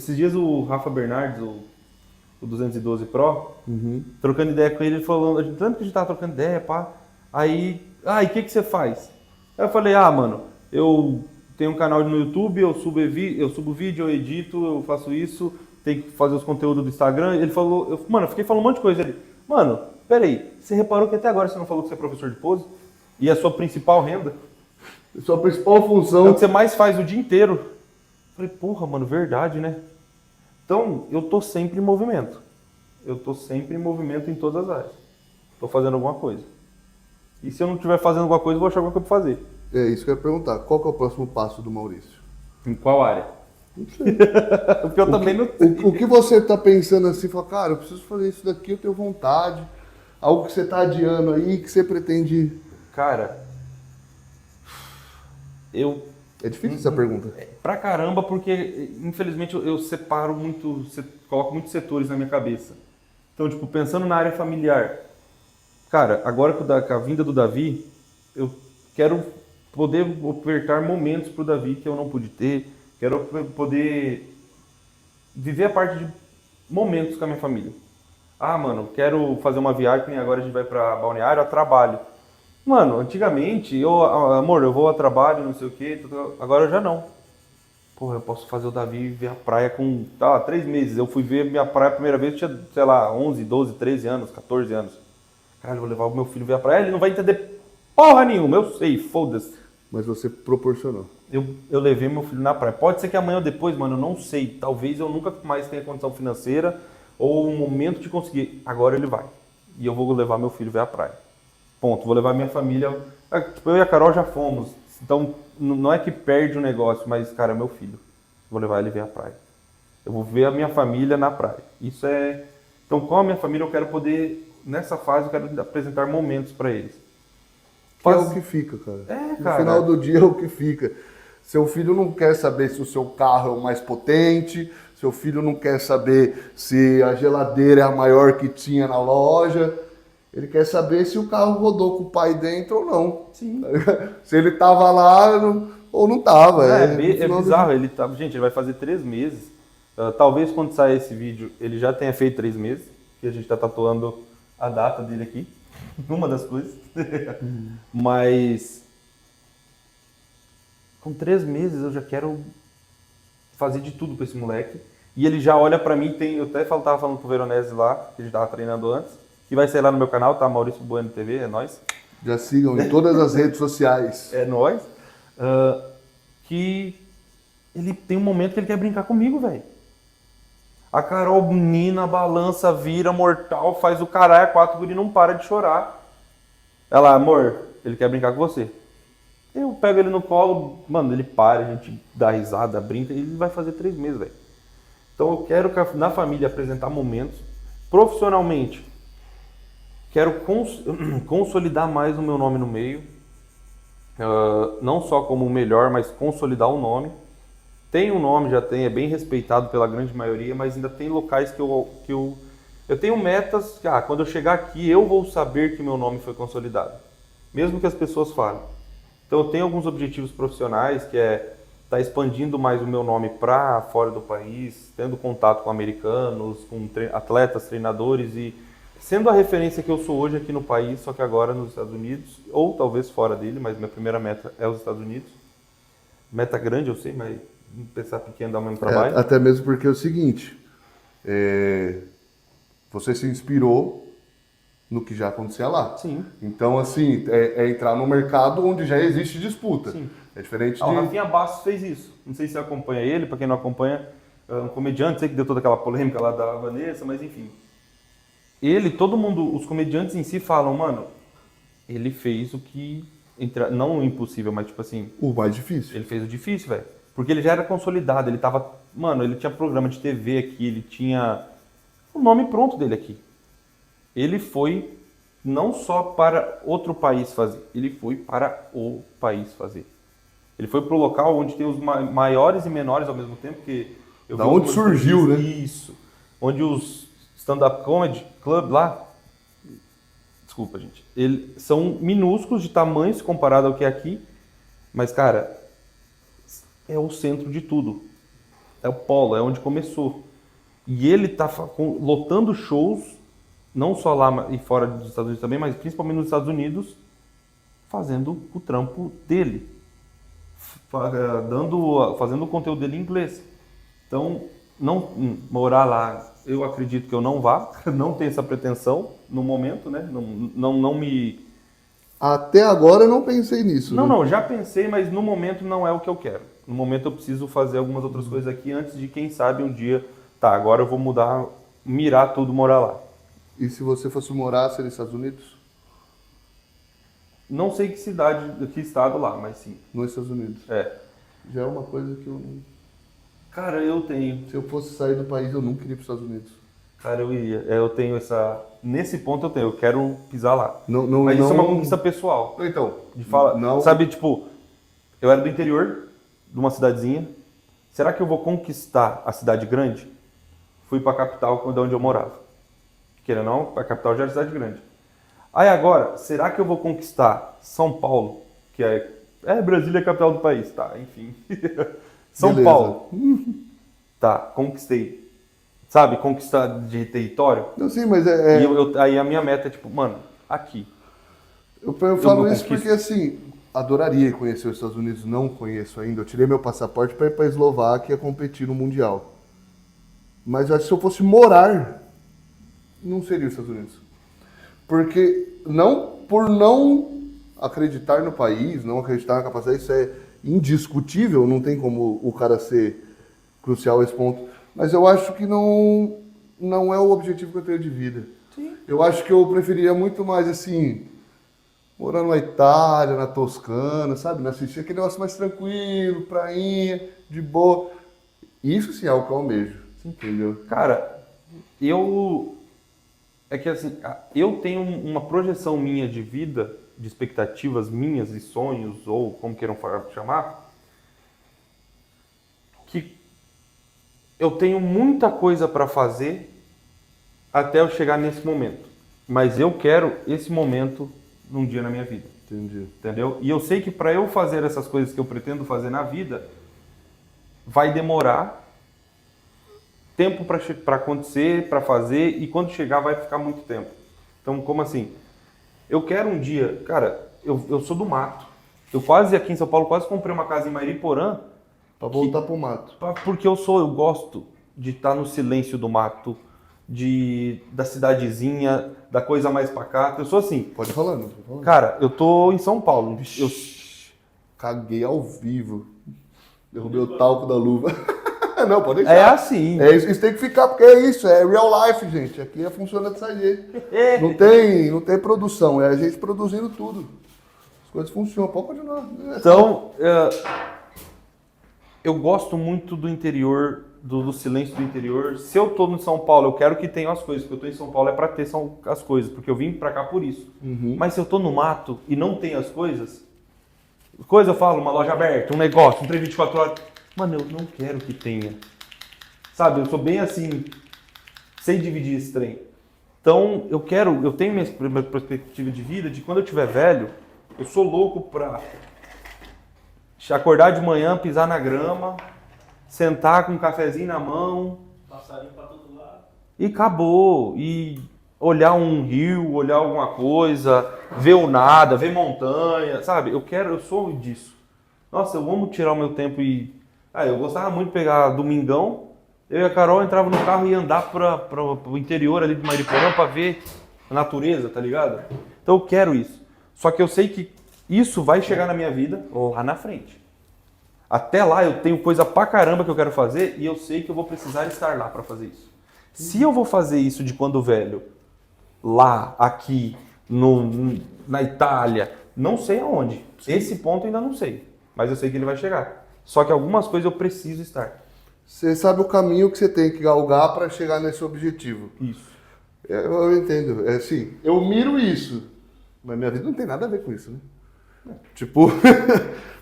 Esses dias o Rafa Bernardes, o 212 Pro, trocando ideia com ele falou, tanto que a gente tava trocando ideia, pá. Aí, e o que você faz? Aí eu falei, mano, eu tenho um canal no YouTube, eu subo vídeo, eu edito, eu faço isso, tenho que fazer os conteúdos do Instagram. Ele falou, mano, eu fiquei falando um monte de coisa. Ele, mano, peraí, você reparou que até agora você não falou que você é professor de pose? E a sua principal renda? Sua principal função. É o que você mais faz o dia inteiro. Eu falei, porra, mano, verdade, né? Então, eu tô sempre em movimento. Eu tô sempre em movimento em todas as áreas. Tô fazendo alguma coisa. E se eu não estiver fazendo alguma coisa, eu vou achar alguma coisa pra fazer. É isso que eu ia perguntar. Qual que é o próximo passo do Maurício? Em qual área? Não sei. Porque eu também não sei. O que você tá pensando assim, fala, cara, eu preciso fazer isso daqui, eu tenho vontade. Algo que você tá adiando aí, que você pretende... Cara, eu... É difícil essa pergunta. Pra caramba, porque infelizmente eu separo muito, coloco muitos setores na minha cabeça. Então, tipo, pensando na área familiar, cara, agora com a vinda do Davi, eu quero poder ofertar momentos pro Davi que eu não pude ter, quero poder viver a parte de momentos com a minha família. Mano, quero fazer uma viagem, agora a gente vai pra Balneário a trabalho. Mano, antigamente, amor, eu vou a trabalho, não sei o quê, agora eu já não. Porra, eu posso fazer o Davi ver a praia com 3 meses. Eu fui ver minha praia a primeira vez, eu tinha, sei lá, 11, 12, 13 anos, 14 anos. Caralho, eu vou levar o meu filho ver a praia, ele não vai entender porra nenhuma, eu sei, foda-se. Mas você proporcionou. Eu levei meu filho na praia. Pode ser que amanhã ou depois, mano, eu não sei. Talvez eu nunca mais tenha condição financeira ou um momento de conseguir. Agora ele vai. E eu vou levar meu filho ver a praia. Ponto. Vou levar minha família. Tipo, eu e a Carol já fomos. Então, não é que perde o negócio, mas, cara, é meu filho. Vou levar ele ver a praia. Eu vou ver a minha família na praia. Isso é... Então, com a minha família, eu quero poder... Nessa fase, eu quero apresentar momentos para eles. Que é o que fica, cara. cara. No final do dia é o que fica. Seu filho não quer saber se o seu carro é o mais potente, seu filho não quer saber se a geladeira é a maior que tinha na loja. Ele quer saber se o carro rodou com o pai dentro ou não. Sim. Se ele tava lá ou não tava. É bizarro. Gente, ele vai fazer 3 meses. Talvez quando sair esse vídeo, ele já tenha feito 3 meses. Que a gente tá tatuando a data dele aqui. Uma das coisas. Mas... Com 3 meses eu já quero fazer de tudo pra esse moleque. E ele já olha pra mim, eu até tava falando pro Veronese lá, que a gente tava treinando antes, que vai sair lá no meu canal, tá? Maurício Bueno TV, é nóis. Já sigam em todas as redes sociais. É nóis. Que ele tem um momento que ele quer brincar comigo, velho. A Carol, menina, balança, vira, mortal, faz o caralho, 4 guri não para de chorar. Ela, amor, ele quer brincar com você. Eu pego ele no colo, mano, ele para, a gente dá risada, brinca, e ele vai fazer 3 meses, velho. Então eu quero na família apresentar momentos. Profissionalmente, quero consolidar mais o meu nome no meio. Não só como o melhor, mas consolidar o nome. Tem um nome, já tem, é bem respeitado pela grande maioria, mas ainda tem locais que eu tenho metas, que quando eu chegar aqui eu vou saber que meu nome foi consolidado. Mesmo que as pessoas falem. Então eu tenho alguns objetivos profissionais, que é estar expandindo mais o meu nome para fora do país, tendo contato com americanos, com atletas, treinadores e sendo a referência que eu sou hoje aqui no país, só que agora nos Estados Unidos, ou talvez fora dele, mas minha primeira meta é os Estados Unidos. Meta grande, eu sei, mas pensar pequeno dá o mesmo trabalho. Até mesmo porque é o seguinte, você se inspirou no que já acontecia lá. Sim. Então, assim, é entrar no mercado onde já existe disputa. Sim. É diferente de... O Rafinha Bastos fez isso. Não sei se você acompanha ele, para quem não acompanha, é um comediante, sei que deu toda aquela polêmica lá da Vanessa, mas enfim. Todo mundo, os comediantes em si falam, mano, ele fez o que, não o impossível, mas tipo assim... O mais difícil. Ele fez o difícil, velho. Porque ele já era consolidado, ele tava... Mano, ele tinha programa de TV aqui, ele tinha o nome pronto dele aqui. Ele foi não só para outro país fazer, ele foi para o país fazer. Ele foi para o local onde tem os maiores e menores ao mesmo tempo, que... Da onde surgiu, né? Isso. Onde os stand-up comedy club lá... Desculpa, gente. São minúsculos de tamanhos comparado ao que é aqui, mas, cara, é o centro de tudo. É o polo, é onde começou. E ele tá lotando shows, não só lá e fora dos Estados Unidos também, mas principalmente nos Estados Unidos, fazendo o trampo dele. Fazendo o conteúdo dele em inglês. Então, não morar lá, eu acredito que eu não vá, não tenho essa pretensão no momento, né? Não me... Até agora eu não pensei nisso. Não, né? não, já pensei, mas no momento não é o que eu quero. No momento eu preciso fazer algumas outras coisas aqui antes de, quem sabe, um dia, tá, agora eu vou mudar, mirar tudo, morar lá. E se você fosse morar, seria nos Estados Unidos? Não sei que cidade, que estado lá, mas sim. Nos Estados Unidos. É. Já é uma coisa que eu não... Cara, eu tenho. Se eu fosse sair do país, eu nunca iria para os Estados Unidos. Cara, eu iria. Eu tenho essa... Nesse ponto eu tenho, eu quero pisar lá. Não, mas isso é uma conquista pessoal. Então, De falar, não... sabe, tipo, eu era do interior, de uma cidadezinha. Será que eu vou conquistar a cidade grande? Fui pra capital, de onde eu morava. Queira ou não, a capital já era cidade grande. Aí agora, será que eu vou conquistar São Paulo, que Brasília é a capital do país, tá, enfim. São Beleza. Paulo. Tá, conquistei. Sabe, conquistar de território. Não, sim, mas E aí a minha meta é tipo, mano, aqui. Eu falo isso conquisto. porque, assim, adoraria conhecer os Estados Unidos, não conheço ainda. Eu tirei meu passaporte para ir para a Eslováquia competir no Mundial. Mas eu acho que se eu fosse morar, não seria os Estados Unidos. Porque, por não acreditar no país, não acreditar na capacidade, isso é indiscutível, não tem como o cara ser crucial a esse ponto. Mas eu acho que não é o objetivo que eu tenho de vida. Sim. Eu acho que eu preferiria muito mais, assim, morar na Itália, na Toscana, sabe? Assistir aquele negócio mais tranquilo, prainha, de boa. Isso sim é o que eu almejo, entendeu? Cara, é que assim, eu tenho uma projeção minha de vida, de expectativas minhas e sonhos, ou como queiram chamar, que eu tenho muita coisa para fazer até eu chegar nesse momento. Mas eu quero esse momento num dia na minha vida. Entendi. Entendeu? E eu sei que para eu fazer essas coisas que eu pretendo fazer na vida, vai demorar tempo para acontecer, para fazer, e quando chegar vai ficar muito tempo. Então, como assim? Eu quero um dia, cara, eu sou do mato. Eu quase, aqui em São Paulo, quase comprei uma casa em Mariporã. Pra voltar pro mato. Porque eu gosto de estar no silêncio do mato, da cidadezinha, da coisa mais pacata. Eu sou assim. Pode falar, não tô falando. Cara, eu tô em São Paulo. Caguei ao vivo. Derrubei o talco da luva. Não, pode deixar. É assim. Isso tem que ficar, porque é isso, é real life, gente. Aqui funciona desse jeito. Não tem produção, é a gente produzindo tudo. As coisas funcionam, pode continuar. Então, eu gosto muito do interior, do silêncio do interior. Se eu tô no São Paulo, eu quero que tenha as coisas, porque eu tô em São Paulo é pra ter as coisas, porque eu vim pra cá por isso. Uhum. Mas se eu tô no mato e não tem as coisas, eu falo, uma loja aberta, um negócio, um trem 24 horas, mano, eu não quero que tenha. Sabe, eu sou bem assim, sem dividir esse trem. Então, eu tenho minha perspectiva de vida de quando eu tiver velho, eu sou louco pra acordar de manhã, pisar na grama, sentar com um cafezinho na mão. Passarinho pra todo lado. E acabou. E olhar um rio, olhar alguma coisa, ver o nada, ver montanha, sabe? Eu sou disso. Nossa, eu amo tirar o meu tempo e... eu gostava muito de pegar domingão, eu e a Carol entrava no carro e ia andar pro interior ali de Mariporã pra ver a natureza, tá ligado? Então eu quero isso. Só que eu sei que isso vai chegar na minha vida lá na frente. Até lá eu tenho coisa pra caramba que eu quero fazer e eu sei que eu vou precisar estar lá pra fazer isso. Se eu vou fazer isso de quando velho, lá, aqui, na Itália, não sei aonde. Esse ponto eu ainda não sei, mas eu sei que ele vai chegar. Só que algumas coisas eu preciso estar. Você sabe o caminho que você tem que galgar para chegar nesse objetivo. Isso. Eu entendo. É assim, eu miro isso, mas minha vida não tem nada a ver com isso, né? Tipo,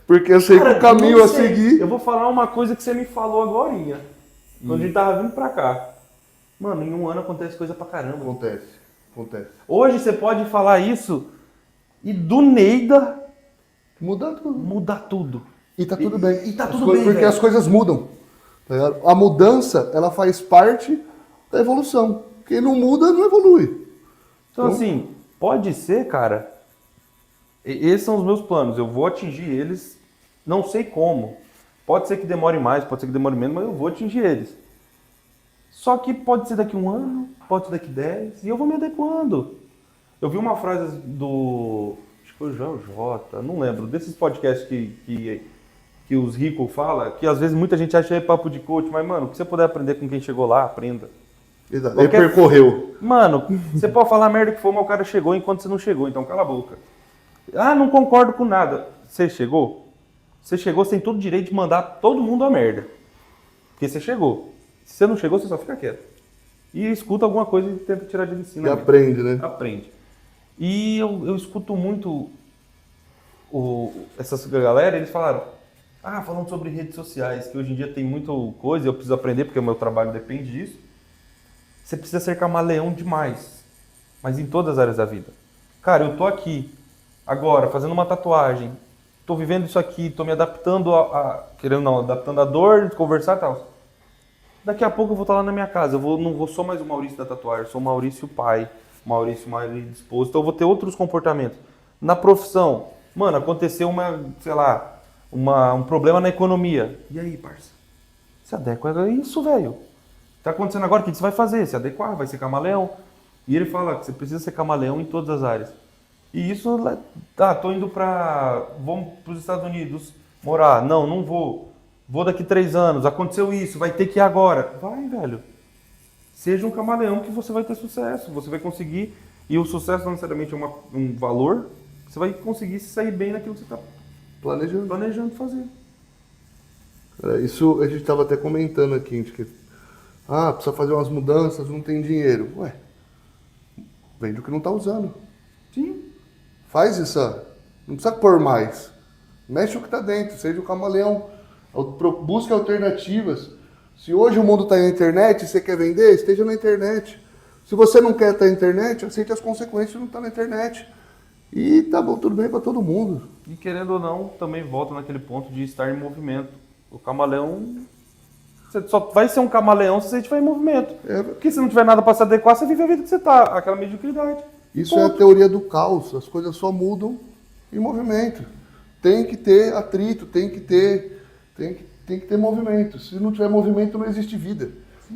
porque eu sei que o caminho a seguir... Eu vou falar uma coisa que você me falou agorinha, quando a gente tava vindo pra cá. Mano, em um ano acontece coisa pra caramba. Acontece. Hoje você pode falar isso e do Neida Muda tudo. mudar tudo. E tá tudo bem. E tá tudo bem, Porque velho. as coisas mudam. Tá ligado? A mudança, ela faz parte da evolução. Quem não muda, não evolui. Então, assim, pode ser, cara, esses são os meus planos, eu vou atingir eles, não sei como. Pode ser que demore mais, pode ser que demore menos, mas eu vou atingir eles. Só que pode ser daqui 1 ano, pode ser daqui 10, e eu vou me adequando. Eu vi uma frase do, acho que foi o João J, não lembro, desses podcasts que os ricos falam, que às vezes muita gente acha que é papo de coach, mas, mano, o que você puder aprender com quem chegou lá, aprenda. Exato. Ele percorreu. Mano, você pode falar a merda que for, mas o cara chegou enquanto você não chegou, então cala a boca. Ah, não concordo com nada. Você chegou? Você chegou, você tem todo o direito de mandar todo mundo a merda. Porque você chegou. Se você não chegou, você só fica quieto. E escuta alguma coisa e tenta tirar de ensino. E aprende, né? Aprende. E eu escuto muito essas galera, eles falaram, falando sobre redes sociais, que hoje em dia tem muita coisa, eu preciso aprender porque o meu trabalho depende disso. Você precisa ser camaleão demais, mas em todas as áreas da vida. Cara, eu tô aqui, agora, fazendo uma tatuagem, tô vivendo isso aqui, tô me adaptando adaptando a dor, de conversar e tal. Daqui a pouco eu vou estar lá na minha casa, não vou só mais o Maurício da tatuagem, eu sou o Maurício pai, Maurício marido esposo, então eu vou ter outros comportamentos. Na profissão, mano, aconteceu um problema na economia. E aí, parça? Se adequa a isso, velho. Tá acontecendo agora, o que você vai fazer? Se adequar, vai ser camaleão. E ele fala que você precisa ser camaleão em todas as áreas. E isso, tô indo vamos para os Estados Unidos morar. Não vou. Vou daqui 3 anos, aconteceu isso, vai ter que ir agora. Vai, velho. Seja um camaleão que você vai ter sucesso. Você vai conseguir, e o sucesso não necessariamente é um valor, você vai conseguir se sair bem naquilo que você está planejando fazer. Isso a gente estava até comentando aqui, a gente precisa fazer umas mudanças, não tem dinheiro. Ué, vende o que não está usando. Sim. Faz isso, não precisa pôr mais. Mexe o que está dentro, seja o camaleão. Busque alternativas. Se hoje o mundo está na internet e você quer vender, esteja na internet. Se você não quer estar na internet, aceite as consequências de não estar na internet. E tá bom, tudo bem para todo mundo. E querendo ou não, também volta naquele ponto de estar em movimento. O camaleão, você só vai ser um camaleão se você estiver em movimento. Porque se não tiver nada para se adequar, você vive a vida que você está, aquela mediocridade. Isso é a teoria do caos, as coisas só mudam em movimento. Tem que ter atrito, tem que ter movimento. Se não tiver movimento, não existe vida.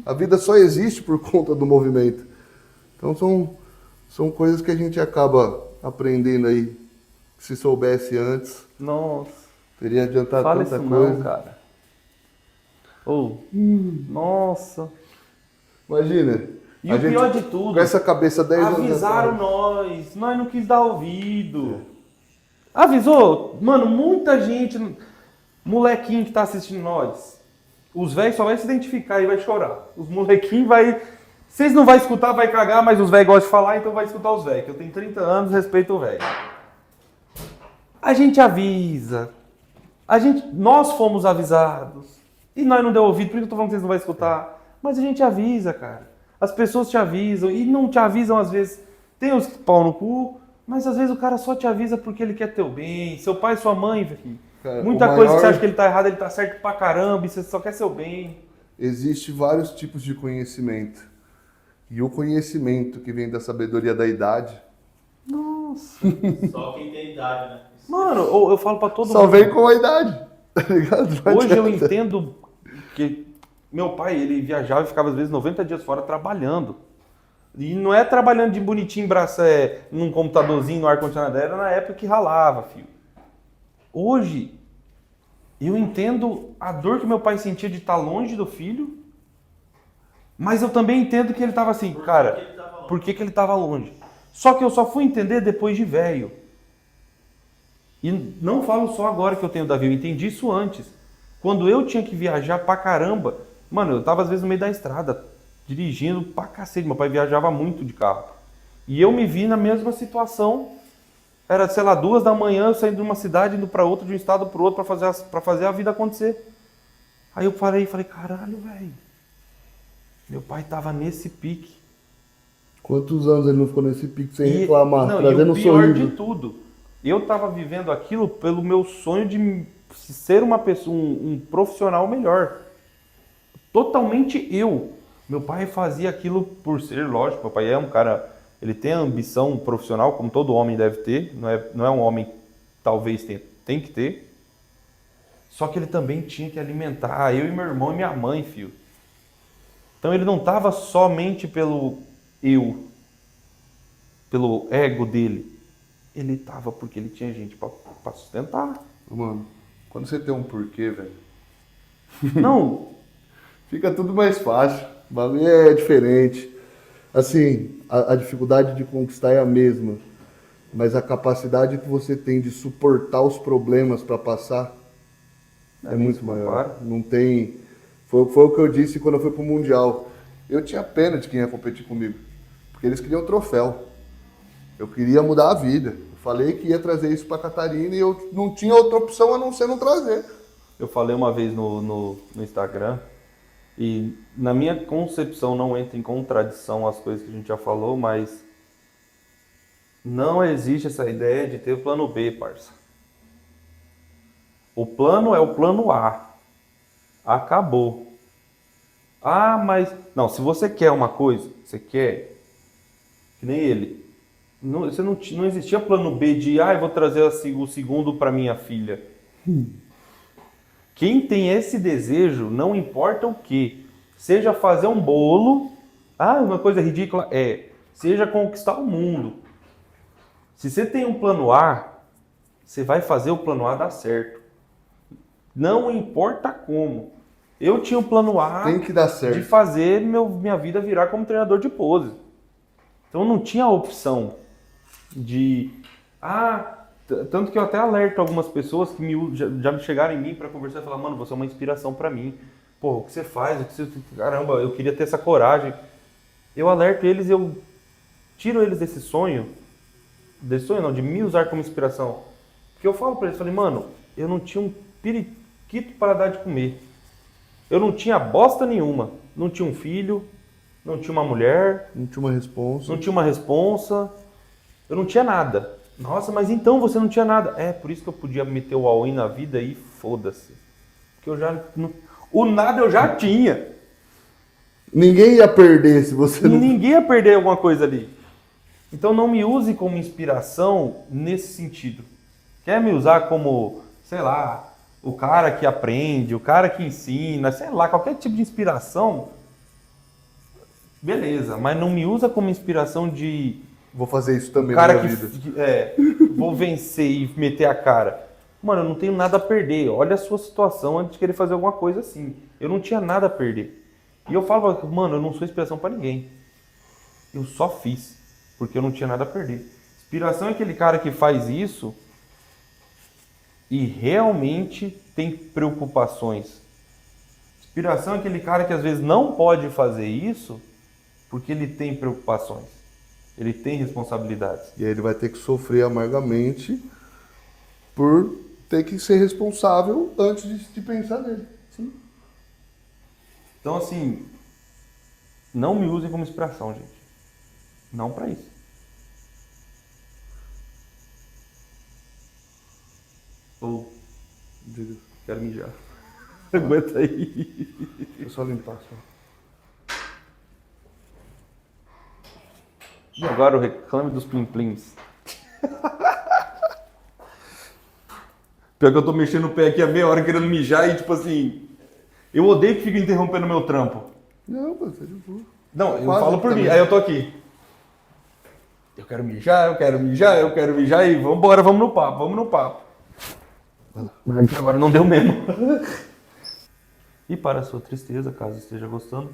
A vida só existe por conta do movimento. Então são coisas que a gente acaba aprendendo aí. Se soubesse antes, Nossa, teria adiantado fala tanta isso coisa. não, cara. Nossa. Imagina. E o pior de tudo, com essa cabeça 10 anos avisaram atrás. nós não quis dar ouvido. Avisou? Mano, muita gente, molequinho que tá assistindo nós, os velhos só vai se identificar e vai chorar. Os molequinhos vai... Vocês não vão escutar, vai cagar, mas os velhos gostam de falar, então vai escutar os velhos. Que eu tenho 30 anos, respeito o velho. A gente avisa. Nós fomos avisados. E nós não deu ouvido, por isso eu tô falando que vocês não vão escutar. Mas a gente avisa, cara. As pessoas te avisam e não te avisam às vezes. Tem os pau no cu, mas às vezes o cara só te avisa porque ele quer teu bem. Seu pai, sua mãe, velho. Cara, muita coisa que você acha que ele tá errado, ele tá certo pra caramba e você só quer seu bem. Existe vários tipos de conhecimento. E o conhecimento que vem da sabedoria da idade... Nossa. Só quem tem idade, né? Mano, eu falo pra todo mundo. Só vem com a idade, tá ligado? Não Hoje eu adianta. entendo que meu pai, ele viajava e ficava às vezes 90 dias fora trabalhando. E não é trabalhando de bonitinho, num computadorzinho, no ar-condicionado, era na época que ralava, filho. Hoje, eu entendo a dor que meu pai sentia de estar longe do filho, mas eu também entendo que ele estava assim, por que ele estava longe? Só que eu só fui entender depois de velho. E não falo só agora que eu tenho o Davi, eu entendi isso antes. Quando eu tinha que viajar pra caramba, mano, eu tava às vezes no meio da estrada, dirigindo pra cacete, meu pai viajava muito de carro. E eu me vi na mesma situação, era, 2 da manhã, eu saindo de uma cidade, indo pra outra, de um estado pro outro, pra fazer a vida acontecer. Aí eu parei e falei, caralho, velho, meu pai tava nesse pique. Quantos anos ele não ficou nesse pique sem reclamar, trazendo o pior sorriso? de tudo, eu tava vivendo aquilo pelo meu sonho de ser uma pessoa, um profissional melhor. totalmente eu. Meu pai fazia aquilo por ser, lógico, meu pai é um cara, ele tem a ambição profissional, como todo homem deve ter, não é um homem, talvez tem que ter. Só que ele também tinha que alimentar eu e meu irmão e minha mãe, filho. Então ele não estava somente pelo eu, pelo ego dele. Ele estava porque ele tinha gente para sustentar. Mano, quando você tem um porquê, velho, Não, fica tudo mais fácil. O bagulho é diferente. Assim, a dificuldade de conquistar é a mesma. Mas a capacidade que você tem de suportar os problemas para passar é muito maior. claro. Não tem. Foi o que eu disse quando eu fui pro Mundial. Eu tinha pena de quem ia competir comigo. Porque eles queriam troféu. Eu queria mudar a vida. Eu falei que ia trazer isso pra Catarina e eu não tinha outra opção a não ser não trazer. eu falei uma vez no Instagram, e na minha concepção não entra em contradição as coisas que a gente já falou, mas não existe essa ideia de ter plano B, parça. O plano é o plano A. Acabou. Ah, mas... Não, se você quer uma coisa, você quer, que nem ele. Não existia plano B de, eu vou trazer o segundo para minha filha. Quem tem esse desejo, não importa o que, seja fazer um bolo, uma coisa ridícula, seja conquistar o mundo. Se você tem um plano A, você vai fazer o plano A dar certo. Não importa como. Eu tinha um plano A Tem que dar certo. de fazer minha vida virar como treinador de pose. Então não tinha opção de... tanto que eu até alerto algumas pessoas que já me chegaram em mim para conversar e falar, mano, você é uma inspiração para mim. Pô, o que você faz? Caramba, eu queria ter essa coragem. Eu alerto eles, eu tiro eles desse sonho não, de me usar como inspiração. Porque eu falo para eles, falei, mano, eu não tinha um periquito para dar de comer. Eu não tinha bosta nenhuma. Não tinha um filho, não tinha uma mulher, Não tinha uma responsa. não tinha uma responsa, eu não tinha nada. Nossa, mas então você não tinha nada. Por isso que eu podia meter o all-in na vida e foda-se. Porque eu já... O nada eu já tinha. Ninguém ia perder se você não... Ninguém ia perder alguma coisa ali. Então não me use como inspiração nesse sentido. Quer me usar como, sei lá, o cara que aprende, o cara que ensina, sei lá, qualquer tipo de inspiração, beleza. Mas não me usa como inspiração de... Vou fazer isso também O cara na minha vida. vou vencer e meter a cara. Mano, eu não tenho nada a perder. Olha a sua situação antes de querer fazer alguma coisa assim. Eu não tinha nada a perder. E eu falo, mano, eu não sou inspiração pra ninguém. Eu só fiz, porque eu não tinha nada a perder. Inspiração é aquele cara que faz isso e realmente tem preocupações. Inspiração é aquele cara que às vezes não pode fazer isso porque ele tem preocupações. Ele tem responsabilidades. E aí ele vai ter que sofrer amargamente por ter que ser responsável antes de pensar nele. Sim. Então, assim, não me usem como inspiração, gente. Não pra isso. Ou, Diga. quero mijar. Aguenta aí. Deixa eu só limpar. Só. E agora o reclame dos plim-plims. Pior que eu tô mexendo o pé aqui há meia hora querendo mijar e tipo assim... Eu odeio que fica interrompendo meu trampo. Não, pô, tá de boa. Não, eu Quase falo por também. mim. Aí eu tô aqui. Eu quero mijar, eu quero mijar, eu quero mijar e vambora, vamos no papo. Mas agora não deu mesmo. E para a sua tristeza, caso esteja gostando,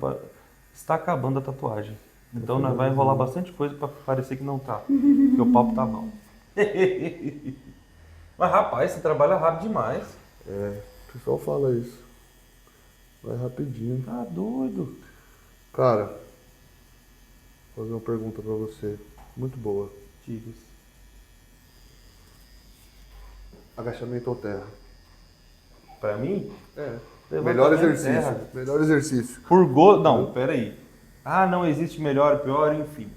está acabando a tatuagem. Então vai rolar bastante coisa para parecer que não tá. Porque o papo tá bom. Mas rapaz, você trabalha rápido demais. O pessoal fala isso. Vai rapidinho. Tá doido. Cara, vou fazer uma pergunta pra você. Muito boa. Tigres. Agachamento ou terra? Pra mim? Levantamento Melhor terra. exercício. Melhor exercício. Por gosto. Não, peraí. Não existe melhor, pior, enfim.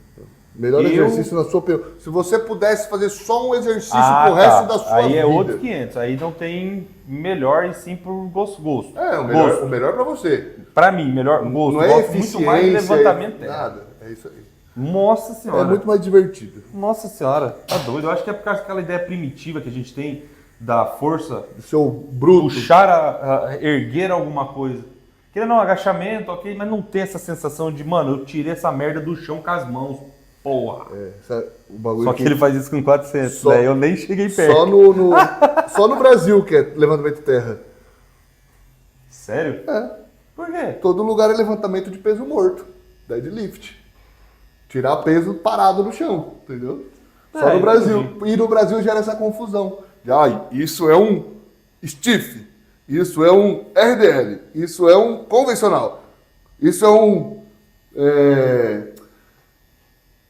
Melhor Eu- exercício na sua opinião. Se você pudesse fazer só um exercício pro resto da sua Aí vida. é outro 500. Aí não tem melhor e sim por gosto. É, o Gosto. melhor pra você. Pra mim, melhor gosto. Não é Gosto muito mais de eficiência, levantamento terra. nada. É isso aí. Nossa É senhora. muito mais divertido. Nossa senhora, tá doido. Eu acho que é por causa daquela ideia primitiva que a gente tem da força, O seu bruto. puxar a erguer alguma coisa. Querendo não, agachamento, ok, mas não ter essa sensação de, mano, eu tirei essa merda do chão com as mãos. Porra. O bagulho Só que ele faz isso com 400, Só- né? Eu nem cheguei perto. só no Brasil que é levantamento de terra. Sério? É. Por quê? Todo lugar é levantamento de peso morto. Deadlift. Tirar peso parado no chão, entendeu? Só É, no Brasil. entendi. E no Brasil gera essa confusão. Ai, isso é um stiff. Isso é um RDL. Isso é um convencional. Isso é um...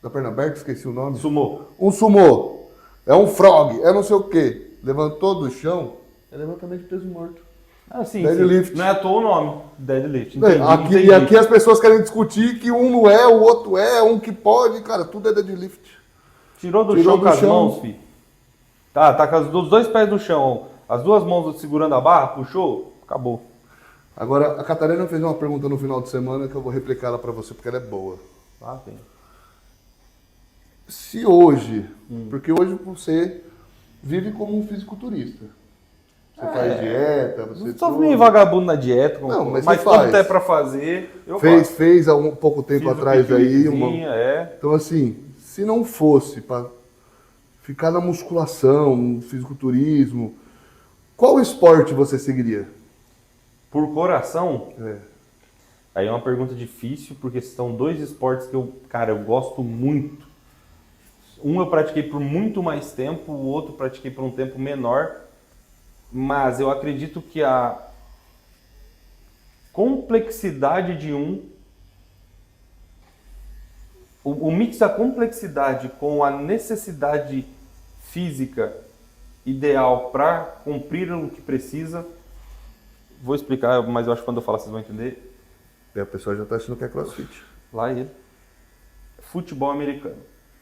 Da perna aberta, esqueci o nome. Sumou. Um sumô. É um frog. É não sei o quê. Levantou do chão. É levantamento de peso morto. Ah, sim, Deadlift. sim. Não é à toa o nome. Deadlift. Entendi, Aqui, entendi. e aqui as pessoas querem discutir que um não é, o outro é, um que pode. Cara, tudo é deadlift. Tirou do Tirou chão do com as chão. mãos, filho. Tá com os dois pés no chão, as duas mãos segurando a barra, puxou, acabou. Agora, a Catarina fez uma pergunta no final de semana que eu vou replicar ela pra você, porque ela é boa. Ah, tem. Se hoje, porque hoje você vive como um fisiculturista. Você faz dieta, você... Não sou tudo. meio vagabundo na dieta, Não, mas mas você quando faz. é pra fazer, eu Fez há um pouco tempo Fiz o atrás aí. piqueniquezinho, Então, assim, se não fosse para ficar na musculação, no fisiculturismo, qual esporte você seguiria? Por coração, É. aí é uma pergunta difícil, porque são dois esportes que eu gosto muito. Um eu pratiquei por muito mais tempo, o outro pratiquei por um tempo menor, mas eu acredito que a complexidade de o mix da complexidade com a necessidade física ideal para cumprir o que precisa, vou explicar, mas eu acho que quando eu falar vocês vão entender. E a pessoa já está achando que é crossfit. Lá ele. Futebol americano.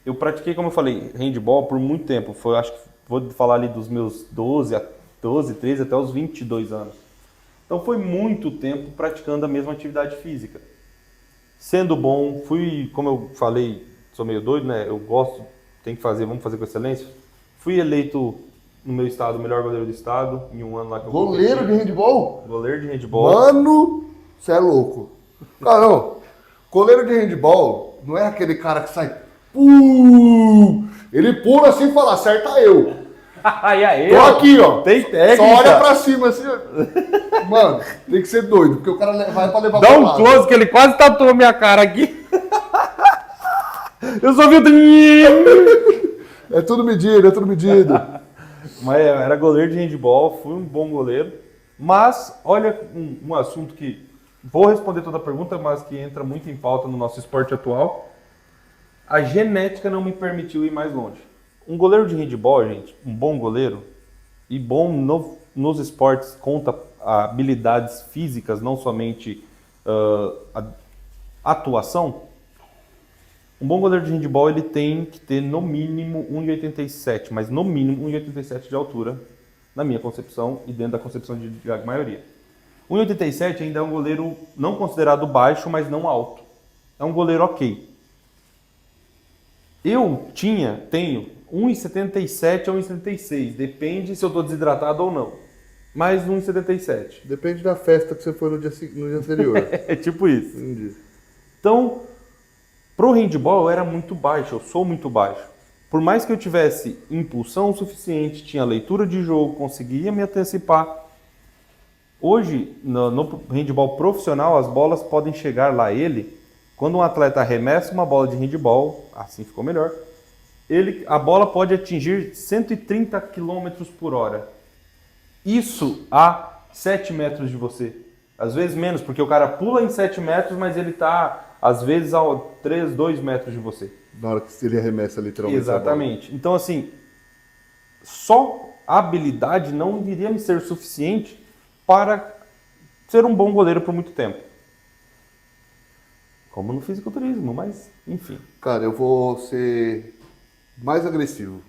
Eu pratiquei, como eu falei, handball por muito tempo. Foi, acho que vou falar ali dos meus 12, 13 até os 22 anos. Então foi muito tempo praticando a mesma atividade física. Sendo bom, fui, como eu falei, sou meio doido, né? Eu gosto, tem que fazer, vamos fazer com excelência. Fui eleito no meu estado, o melhor goleiro do estado, em um ano lá que eu Goleiro de competi. handball? Goleiro de handball. Mano, você é louco. Cara, não. Goleiro de handball não é aquele cara que sai... Ele pula assim e fala, acerta eu. Ai, aí, Tô aqui, ó. Tem Só técnica. olha pra cima assim, ó. Mano, tem que ser doido, porque o cara vai pra levar Dá pro um lado. close que ele quase tatuou minha cara aqui. Eu só vi o... É tudo medido, é tudo medido. Mas era goleiro de handball, fui um bom goleiro. Mas, olha um assunto que... Vou responder toda a pergunta, mas que entra muito em pauta no nosso esporte atual. A genética não me permitiu ir mais longe. Um goleiro de handball, gente, um bom goleiro, e bom nos esportes, conta habilidades físicas, não somente a atuação. Um bom goleiro de handball, ele tem que ter no mínimo 1,87, mas no mínimo 1,87 de altura, na minha concepção e dentro da concepção da maioria. 1,87 ainda é um goleiro não considerado baixo, mas não alto. É um goleiro ok. Eu tenho 1,77 a 1,76, depende se eu estou desidratado ou não. Mais 1,77. Depende da festa que você foi no dia anterior. É tipo isso. Entendi. Então, pro handball eu era muito baixo, eu sou muito baixo. Por mais que eu tivesse impulsão suficiente, tinha leitura de jogo, conseguia me antecipar. Hoje, no handball profissional, as bolas podem chegar lá. Quando um atleta arremessa uma bola de handball, assim ficou melhor, a bola pode atingir 130 km por hora. Isso a 7 metros de você. Às vezes menos, porque o cara pula em 7 metros, mas ele está, às vezes, a 2 metros de você. Na hora que ele arremessa literalmente. Exatamente. Então, assim, só a habilidade não iria me ser suficiente para ser um bom goleiro por muito tempo. como no fisiculturismo, mas enfim. Cara, eu vou ser mais agressivo.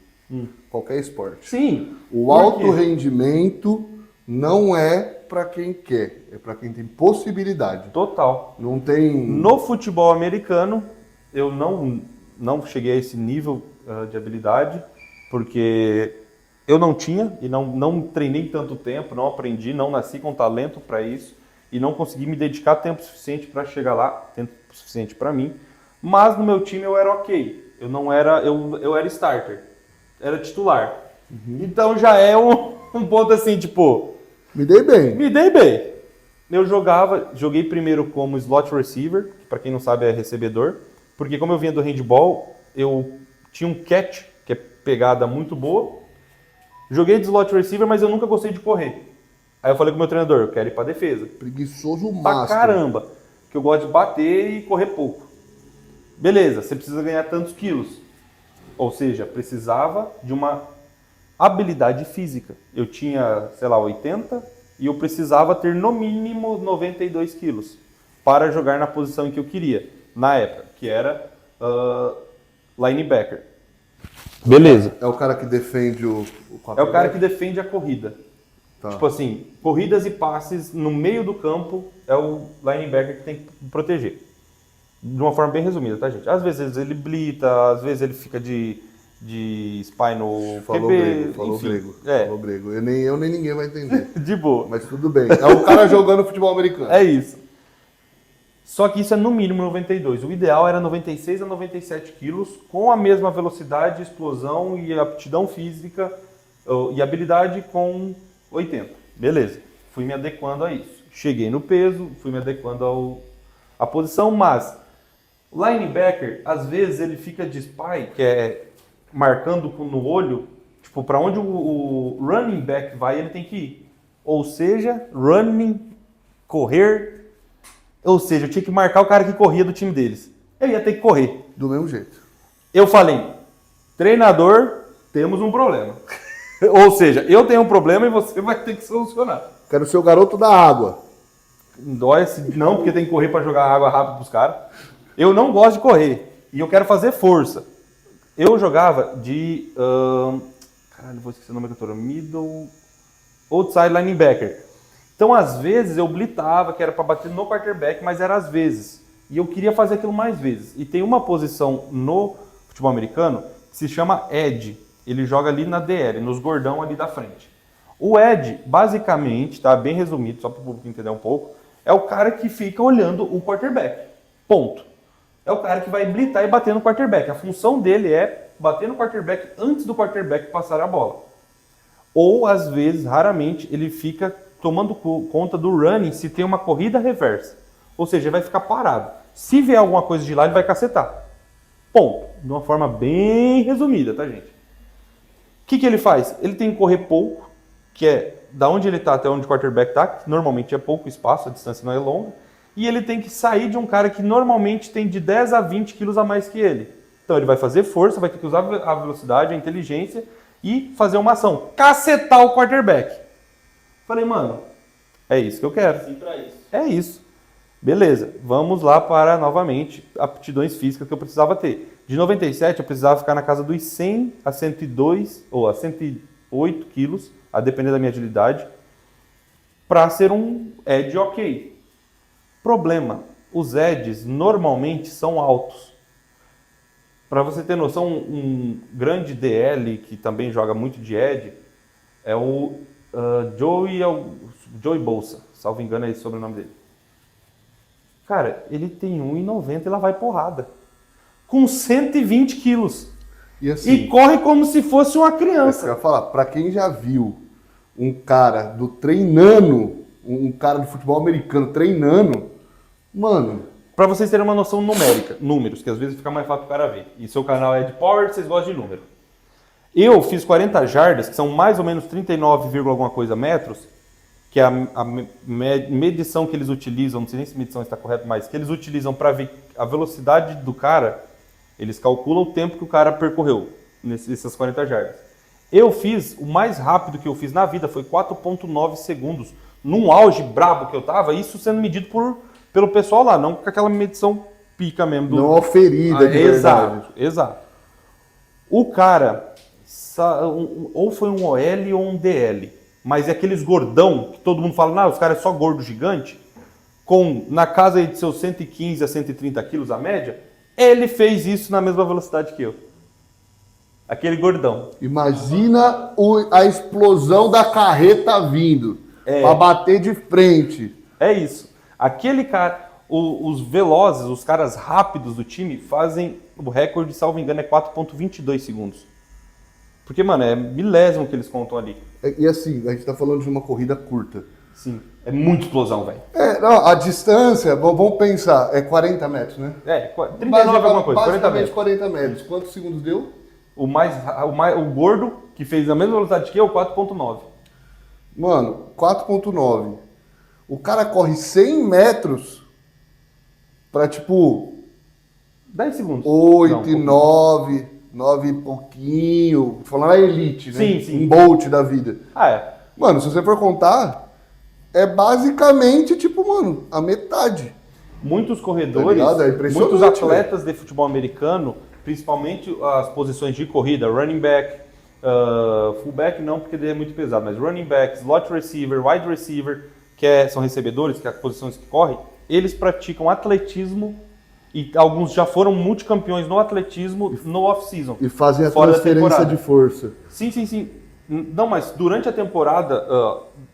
Qualquer esporte. Sim. O por alto quê? rendimento não é para quem quer, é para quem tem possibilidade. Total. Não tem. No futebol americano, eu não cheguei a esse nível de habilidade, porque eu não tinha e não treinei tanto tempo, não aprendi, não nasci com talento para isso e não consegui me dedicar tempo suficiente para chegar lá, tempo suficiente para mim. Mas no meu time eu era ok. Eu era starter, era titular. Então já é um ponto assim, tipo, Me dei bem. me dei bem. Eu joguei primeiro como slot receiver, que para quem não sabe é recebedor, porque como eu vinha do handball, eu tinha um catch, que é pegada muito boa. Joguei de slot receiver, mas eu nunca gostei de correr. Aí eu falei com o meu treinador, eu quero ir pra defesa. Preguiçoso Pra máximo. caramba, que eu gosto de bater e correr pouco. Beleza, você precisa ganhar tantos quilos. Ou seja, precisava de uma habilidade física. Eu tinha, sei lá, 80 e eu precisava ter no mínimo 92 quilos para jogar na posição em que eu queria, na época, que era linebacker. Beleza. É o cara que defende o É o cara que defende a corrida. Tá. Tipo assim, corridas e passes no meio do campo é o linebacker que tem que proteger. De uma forma bem resumida, tá, gente? Às vezes ele blita, às vezes ele fica de spy no Falou QB, grego, falou enfim. grego. É, Falou grego. Eu nem ninguém vai entender. de boa. Mas tudo bem. É o cara jogando futebol americano. É isso. Só que isso é no mínimo 92. O ideal era 96 a 97 quilos, com a mesma velocidade, explosão e aptidão física e habilidade com 80. Beleza. Fui me adequando a isso. Cheguei no peso, fui me adequando à posição, mas o linebacker, às vezes, ele fica de spy, que é marcando no olho, tipo, para onde o running back vai, ele tem que ir. Ou seja, correr. Ou seja, eu tinha que marcar o cara que corria do time deles. Eu ia ter que correr. Do mesmo jeito. Eu falei, treinador, temos um problema. Ou seja, eu tenho um problema e você vai ter que solucionar. Quero ser o garoto da água. Dói não, porque tem que correr para jogar água rápido pros caras. Eu não gosto de correr e eu quero fazer força. Eu jogava de... caralho, vou esquecer o nome da doutora. Middle... Outside linebacker. Então, às vezes, eu blitava, que era para bater no quarterback, mas era às vezes. E eu queria fazer aquilo mais vezes. E tem uma posição no futebol americano que se chama edge. Ele joga ali na DL, nos gordão ali da frente. O edge, basicamente, tá bem resumido, só para o público entender um pouco, é o cara que fica olhando o quarterback. Ponto. É o cara que vai blitar e bater no quarterback. A função dele é bater no quarterback antes do quarterback passar a bola. Ou, às vezes, raramente, ele fica tomando conta do running se tem uma corrida reversa. Ou seja, ele vai ficar parado. Se vier alguma coisa de lá, ele vai cacetar. Ponto. De uma forma bem resumida, tá, gente? O que ele faz? Ele tem que correr pouco, que é da onde ele está até onde o quarterback está, que normalmente é pouco espaço, a distância não é longa. E ele tem que sair de um cara que normalmente tem de 10 a 20 quilos a mais que ele. Então ele vai fazer força, vai ter que usar a velocidade, a inteligência e fazer uma ação. Cacetar o quarterback. Falei, mano, é isso que eu quero. Sim, pra isso. É isso. Beleza, vamos lá para, novamente, aptidões físicas que eu precisava ter. De 97, eu precisava ficar na casa dos 100 a 102 ou a 108 quilos, a depender da minha agilidade, para ser um edge ok. Problema, os edges normalmente são altos. Para você ter noção, um grande DL que também joga muito de edge é o Joey Bosa, salvo engano é esse o sobrenome dele. Cara, ele tem 1,90 e lá vai porrada. Com 120 quilos. E assim, E corre como se fosse uma é isso que eu criança. ia falar, pra quem já viu um cara treinando, um cara do futebol americano treinando, mano, Pra vocês terem uma noção numérica, números, que às vezes fica mais fácil o cara ver. E seu canal é de Power, vocês gostam de número. Eu fiz 40 jardas, que são mais ou menos 39, alguma coisa metros, que é a medição que eles utilizam, não sei nem se medição está correta, mas que eles utilizam para ver a velocidade do cara, eles calculam o tempo que o cara percorreu nessas 40 jardas. Eu fiz, o mais rápido que eu fiz na vida foi 4,9 segundos, num auge brabo que eu tava, isso sendo medido pelo pessoal lá, não com aquela medição pica mesmo. Não a ferida de verdade. Exato. O cara, ou foi um OL ou um DL, mas é aqueles gordão que todo mundo fala, não, os caras é só gordo gigante, na casa aí de seus 115 a 130 quilos a média, ele fez isso na mesma velocidade que eu. Aquele gordão. Imagina a explosão da carreta vindo pra bater de frente. É isso. Aquele cara, os velozes, os caras rápidos do time fazem, o recorde, salvo engano, é 4,22 segundos. Porque, mano, é milésimo que eles contam ali. E assim, a gente tá falando de uma corrida curta. Sim, é muita explosão, velho. Não, a distância, vamos pensar, é 40 metros, né? 39 alguma coisa, 40 basicamente metros. 40 metros. Quantos segundos deu? O gordo, que fez a mesma velocidade que eu, 4,9. Mano, 4,9. O cara corre 100 metros pra, tipo, 10 segundos. 8, Não, 9, 9 e pouquinho. Falando a elite, né? Sim. Um Bolt da vida. É. Mano, se você for contar, é basicamente, tipo, mano, a metade. Muitos corredores, Tá ligado? É impressionante, muitos atletas de futebol americano, principalmente as posições de corrida, running back, fullback não, porque ele é muito pesado, mas running back, slot receiver, wide receiver, são recebedores, que é as posições que correm, eles praticam atletismo e alguns já foram multicampeões no atletismo no off-season. E fazem a fora da transferência temporada. de força. Sim. Não, mas durante a temporada,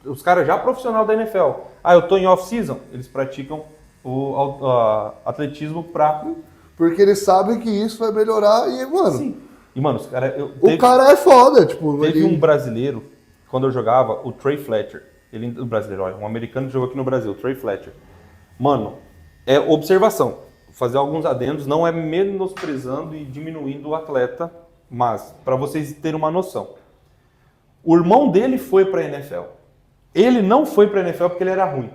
os caras já profissional da NFL, eu tô em off-season, eles praticam o atletismo pra... Porque eles sabem que isso vai melhorar e, mano... Sim. E, mano, os cara, o cara é foda, tipo... Teve um brasileiro, quando eu jogava, o Trey Fletcher. Um brasileiro, olha, um americano que jogou aqui no Brasil, o Trey Fletcher. Mano, é observação. Fazer alguns adendos, não é menosprezando e diminuindo o atleta, mas para vocês terem uma noção. O irmão dele foi pra NFL. Ele não foi pra NFL porque ele era ruim.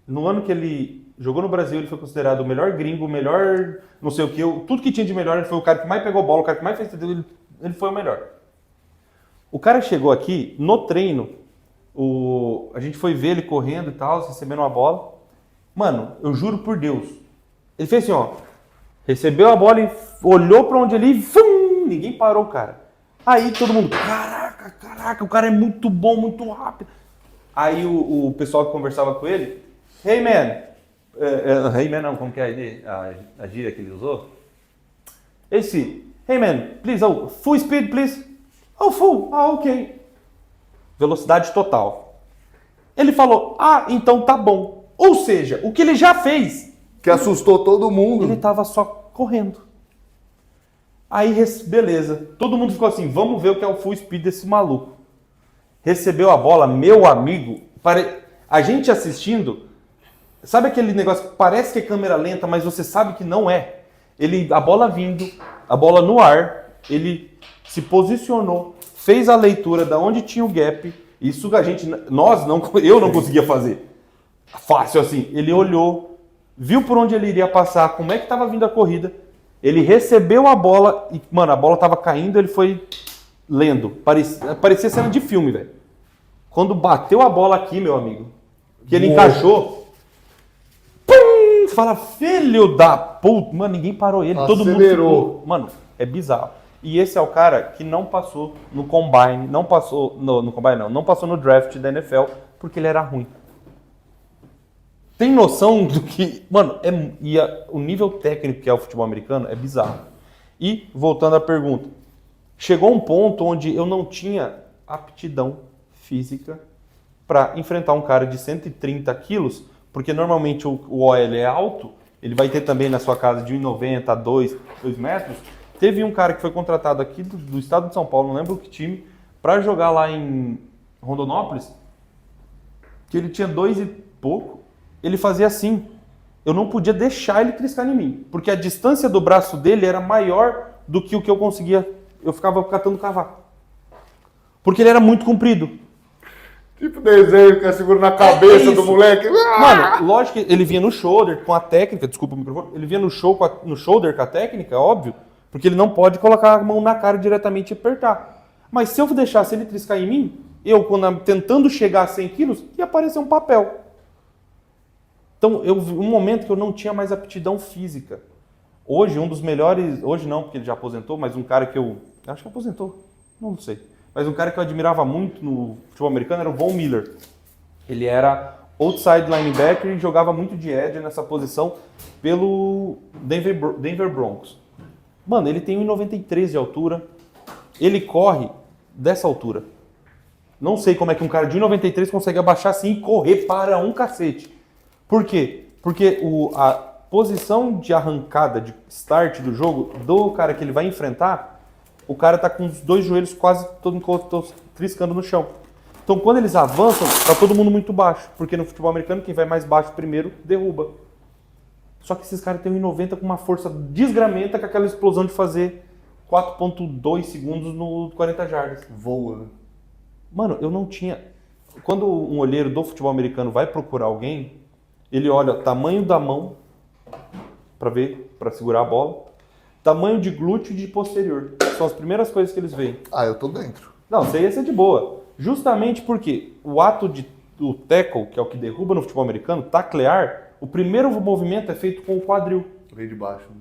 No ano que ele jogou no Brasil, ele foi considerado o melhor gringo, o melhor não sei o que, tudo que tinha de melhor, ele foi o cara que mais pegou bola, o cara que mais fez tudo, ele foi o melhor. O cara chegou aqui, no treino, a gente foi ver ele correndo e tal, recebendo uma bola. Mano, eu juro por Deus, ele fez assim, ó, recebeu a bola e olhou pra onde ele ia, ninguém parou o cara. Aí todo mundo, caraca, o cara é muito bom, muito rápido. Aí o pessoal que conversava com ele, hey man não, como que é a gíria que ele usou? Hey man, please, full speed, please. Full, ok. Velocidade total. Ele falou, então tá bom. Ou seja, o que ele já fez. Que assustou todo mundo. Ele tava só correndo. Aí, beleza. Todo mundo ficou assim, vamos ver o que é o full speed desse maluco. Recebeu a bola, meu amigo, a gente assistindo, sabe aquele negócio que parece que é câmera lenta, mas você sabe que não é? A bola vindo, a bola no ar, ele se posicionou, fez a leitura da onde tinha o gap, isso eu não conseguia fazer. Fácil assim. Ele olhou, viu por onde ele iria passar, como é que estava vindo a corrida, ele recebeu a bola e, mano, a bola estava caindo, ele foi lendo. Parecia cena de filme, velho. Quando bateu a bola aqui, meu amigo, que ele encaixou, pum, você fala, filho da puta, mano, ninguém parou ele, todo mundo ficou, mano, é bizarro. E esse é o cara que não passou no Combine, não passou no Combine não passou no draft da NFL, porque ele era ruim. Tem noção do que, mano, o nível técnico que é o futebol americano é bizarro. E, voltando à pergunta, chegou um ponto onde eu não tinha aptidão física para enfrentar um cara de 130 quilos, porque normalmente o OL é alto, ele vai ter também na sua casa de 1,90 a 2 metros. Teve um cara que foi contratado aqui do estado de São Paulo, não lembro que time, para jogar lá em Rondonópolis, que ele tinha 2 e pouco, ele fazia assim. Eu não podia deixar ele triscar em mim, porque a distância do braço dele era maior do que o que eu conseguia. Eu ficava catando cavaco. Porque ele era muito comprido. Tipo desenho que é seguro na cabeça do moleque. Mano, lógico que ele vinha no shoulder com a técnica, desculpa o microfone, ele vinha no shoulder com a técnica, óbvio, porque ele não pode colocar a mão na cara diretamente e apertar. Mas se eu deixasse ele triscar em mim, tentando chegar a 100 quilos, ia aparecer um papel. Então, eu vi um momento que eu não tinha mais aptidão física. Hoje, um dos melhores... Hoje não, porque ele já aposentou, mas um cara que eu... Acho que aposentou, não sei. Mas um cara que eu admirava muito no futebol americano era o Von Miller. Ele era outside linebacker e jogava muito de edge nessa posição pelo Denver Broncos. Mano, ele tem 1,93 de altura. Ele corre dessa altura. Não sei como é que um cara de 1,93 consegue abaixar assim e correr para um cacete. Por quê? Porque a posição de arrancada, de start do jogo, do cara que ele vai enfrentar, o cara tá com os dois joelhos quase todos triscando no chão. Então, quando eles avançam, tá todo mundo muito baixo. Porque no futebol americano, quem vai mais baixo primeiro, derruba. Só que esses caras têm 1,90 com uma força desgramenta, com aquela explosão de fazer 4,2 segundos no 40 jardas. Voa, né? Mano, eu não tinha... Quando um olheiro do futebol americano vai procurar alguém, ele olha o tamanho da mão, para segurar a bola, tamanho de glúteo e de posterior. São as primeiras coisas que eles veem. Ah, eu tô dentro. Não, você ia ser de boa. Justamente porque o ato do tackle, que é o que derruba no futebol americano, taclear, o primeiro movimento é feito com o quadril. Vem de baixo. Né?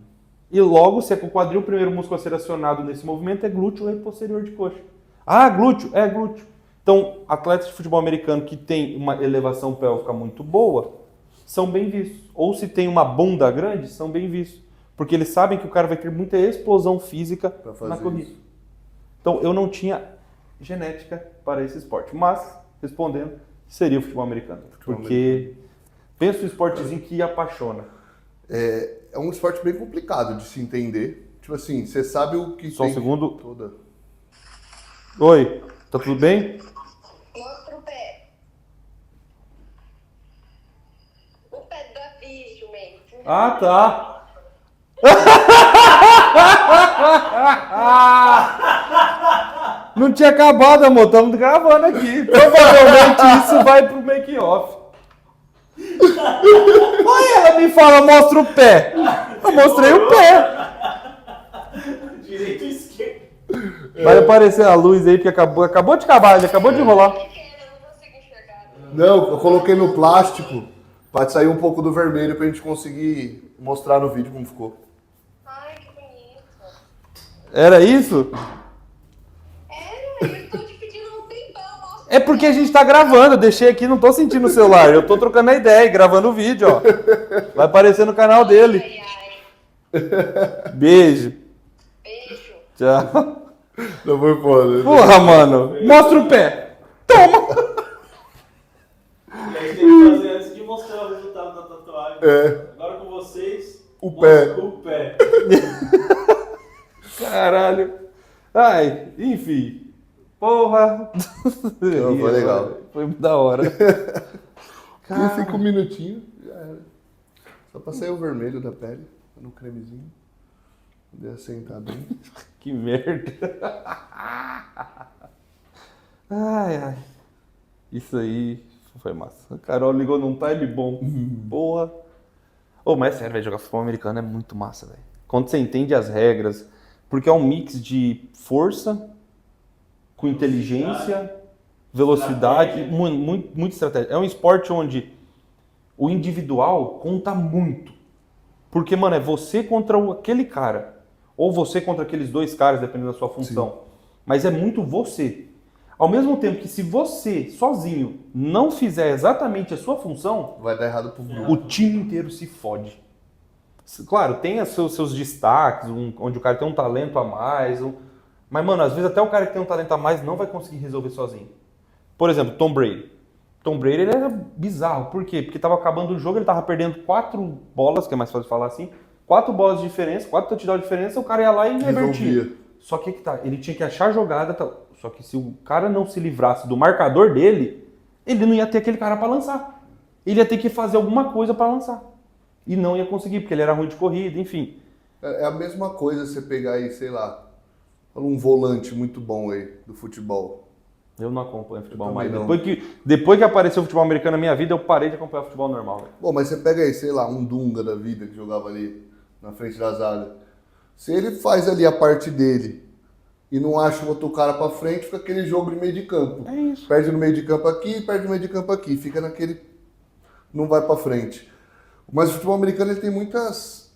E logo, se é com o quadril, o primeiro músculo a ser acionado nesse movimento é glúteo e posterior de coxa. Ah, glúteo, é glúteo. Então, atletas de futebol americano que têm uma elevação pélvica muito boa, são bem vistos. Ou se tem uma bunda grande, são bem vistos. Porque eles sabem que o cara vai ter muita explosão física na corrida. Isso. Então, eu não tinha genética para esse esporte. Mas, respondendo, seria o futebol americano. Porque pensa um esportezinho que apaixona. É um esporte bem complicado de se entender. Tipo assim, você sabe o que Só tem um segundo. toda... Oi, tá tudo bem? Mostra o pé. O pé da bicho, mesmo. Ah, tá. Não tinha acabado, amor. Estamos gravando aqui. Provavelmente isso vai pro make-off. Aí ela me fala, mostra o pé. Eu mostrei o pé. Direito e esquerdo. Vai aparecer a luz aí, porque acabou de acabar, ele acabou de enrolar. Eu não consigo enxergar. Não, eu coloquei no plástico pra sair um pouco do vermelho pra gente conseguir mostrar no vídeo como ficou. Ai, que bonito. Era isso? Eu tô te pedindo um tempão, mostra. É porque a gente tá gravando, eu deixei aqui, não tô sentindo o celular. Eu tô trocando a ideia e gravando o vídeo, ó. Vai aparecer no canal dele. Ai, ai. Beijo. Beijo. Tchau. Não foi foda. Porra, mano. Mostra o pé. Toma. E aí tem que fazer antes de mostrar o resultado da tatuagem. É. Agora com vocês. O pé. mostra o pé. Caralho. Ai, enfim. Porra. Não, foi legal. Foi da hora. E 5 minutinhos, já era. Só pra sair o vermelho da pele, no cremezinho. Poder assentar bem. Que merda. Ai, ai. Isso aí foi massa. A Carol ligou num time bom. Porra. Ô, mas é sério, velho, jogar futebol americano é muito massa, velho. Quando você entende as regras, porque é um mix de força com inteligência, velocidade, muito estratégia. É um esporte onde o individual conta muito. Porque, mano, é você contra aquele cara. Ou você contra aqueles dois caras, dependendo da sua função. Sim. Mas é muito você. Ao mesmo tempo que se você, sozinho, não fizer exatamente a sua função, vai dar errado pro grupo. O time inteiro se fode. Claro, tem seus destaques, onde o cara tem um talento a mais. Mas, mano, às vezes até o cara que tem um talento a mais não vai conseguir resolver sozinho. Por exemplo, Tom Brady. Tom Brady, ele era bizarro. Por quê? Porque tava acabando o jogo, ele tava perdendo 4 bolas, que é mais fácil de falar assim, 4 bolas de diferença, 4 touchdowns de diferença, o cara ia lá e revertia. Só que tá, ele tinha que achar a jogada, só que se o cara não se livrasse do marcador dele, ele não ia ter aquele cara para lançar. Ele ia ter que fazer alguma coisa para lançar. E não ia conseguir, porque ele era ruim de corrida, enfim. É a mesma coisa você pegar aí, sei lá, um volante muito bom aí do futebol. Eu não acompanho futebol mais. Não. Depois que apareceu o futebol americano na minha vida, eu parei de acompanhar futebol normal. Véio. Bom, mas você pega aí, sei lá, um Dunga da vida que jogava ali na frente da zaga. Se ele faz ali a parte dele e não acha o outro cara pra frente, fica aquele jogo de meio de campo. É isso. Perde no meio de campo aqui, perde no meio de campo aqui. Fica naquele... não vai pra frente. Mas o futebol americano ele tem muitas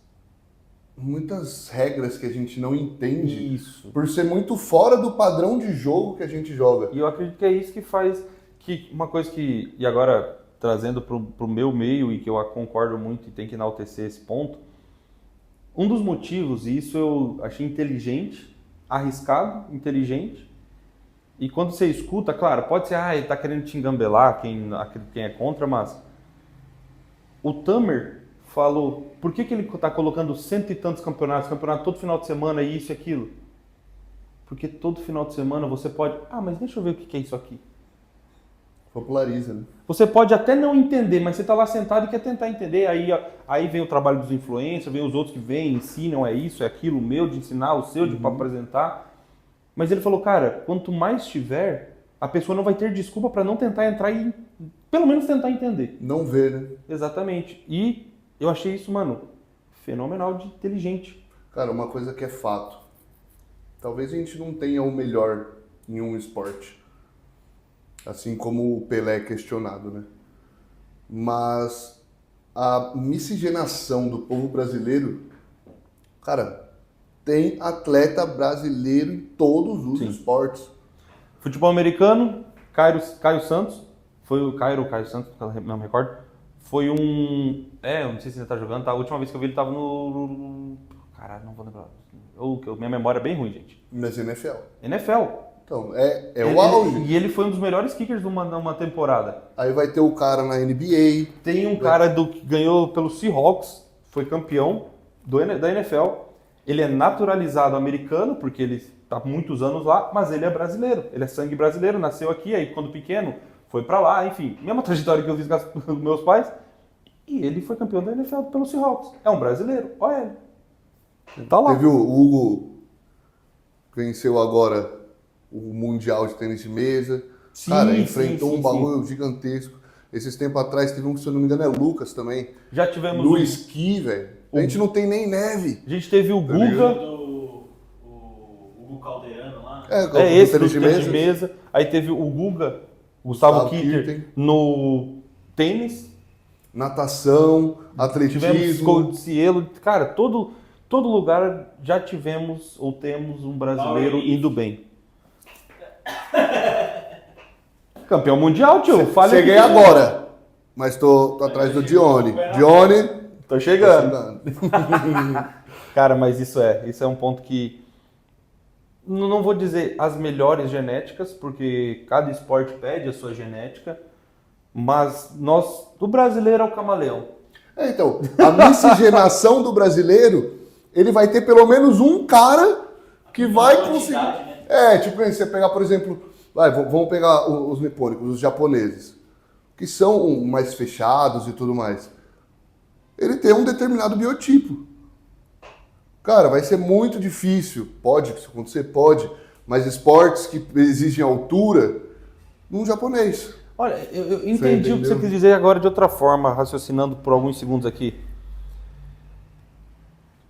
regras que a gente não entende Isso. por ser muito fora do padrão de jogo que a gente joga. E eu acredito que é isso que faz que uma coisa que, e agora trazendo pro meu meio e que eu concordo muito e tem que enaltecer esse ponto, um dos motivos, e isso eu achei inteligente, arriscado, inteligente, e quando você escuta, claro, pode ser, ele tá querendo te engambelar, quem é contra, mas o Tamer falou, por que ele tá colocando cento e tantos campeonatos todo final de semana, isso e aquilo? Porque todo final de semana você pode, mas deixa eu ver o que é isso aqui. Populariza, né? Você pode até não entender, mas você está lá sentado e quer tentar entender. Aí vem o trabalho dos influencers, vem os outros que vêm, ensinam, é isso, é aquilo, o meu de ensinar, o seu de apresentar. Mas ele falou, cara, quanto mais tiver, a pessoa não vai ter desculpa para não tentar entrar e pelo menos tentar entender. Não ver, né? Exatamente. E eu achei isso, mano, fenomenal de inteligente. Cara, uma coisa que é fato. Talvez a gente não tenha o melhor em um esporte. Assim como o Pelé é questionado, né? Mas a miscigenação do povo brasileiro, cara, tem atleta brasileiro em todos os esportes. Futebol americano, Caio Santos, foi o Caio Santos, não me recordo, foi eu não sei se ele tá jogando, tá? A última vez que eu vi ele tava no caralho, não vou lembrar. Minha memória é bem ruim, gente. Mas NFL. NFL. Então, é o auge. E ele foi um dos melhores kickers numa temporada. Aí vai ter o cara na NBA. Tem um cara que ganhou pelo Seahawks, foi campeão da NFL. Ele é naturalizado americano, porque ele está há muitos anos lá, mas ele é brasileiro. Ele é sangue brasileiro, nasceu aqui, aí quando pequeno foi para lá, enfim. Mesma trajetória que eu fiz com os meus pais. E ele foi campeão da NFL pelo Seahawks. É um brasileiro, olha ele. Tá lá. Teve o Hugo, que venceu agora o Mundial de Tênis de Mesa. Sim, cara, enfrentou sim, um bagulho gigantesco. Esses tempos atrás teve um que, se eu não me engano, é Lucas também. Já tivemos No esqui, velho. A gente não tem nem neve. A gente teve o Guga. O Hugo Calderano lá. Esse do tênis de mesa. Aí teve o Guga, Gustavo Kitter, Kirten. no tênis. Natação, atletismo. Tivemos Coldcielo. Cara, todo lugar já tivemos ou temos um brasileiro indo bem. Campeão mundial, tio. Cheguei agora, mas tô atrás do Dione. Dione, Tô chegando. Cara, mas isso é um ponto que não vou dizer as melhores genéticas, porque cada esporte pede a sua genética, mas o brasileiro é o camaleão. Então, a miscigenação do brasileiro, ele vai ter pelo menos um cara que vai conseguir. Né? Tipo, você pegar, por exemplo, vamos pegar os nipônicos, os japoneses, que são mais fechados e tudo mais. Ele tem um determinado biotipo. Cara, vai ser muito difícil. Pode acontecer, pode, mas esportes que exigem altura, num japonês. Olha, eu entendi o que você quis dizer agora de outra forma, raciocinando por alguns segundos aqui.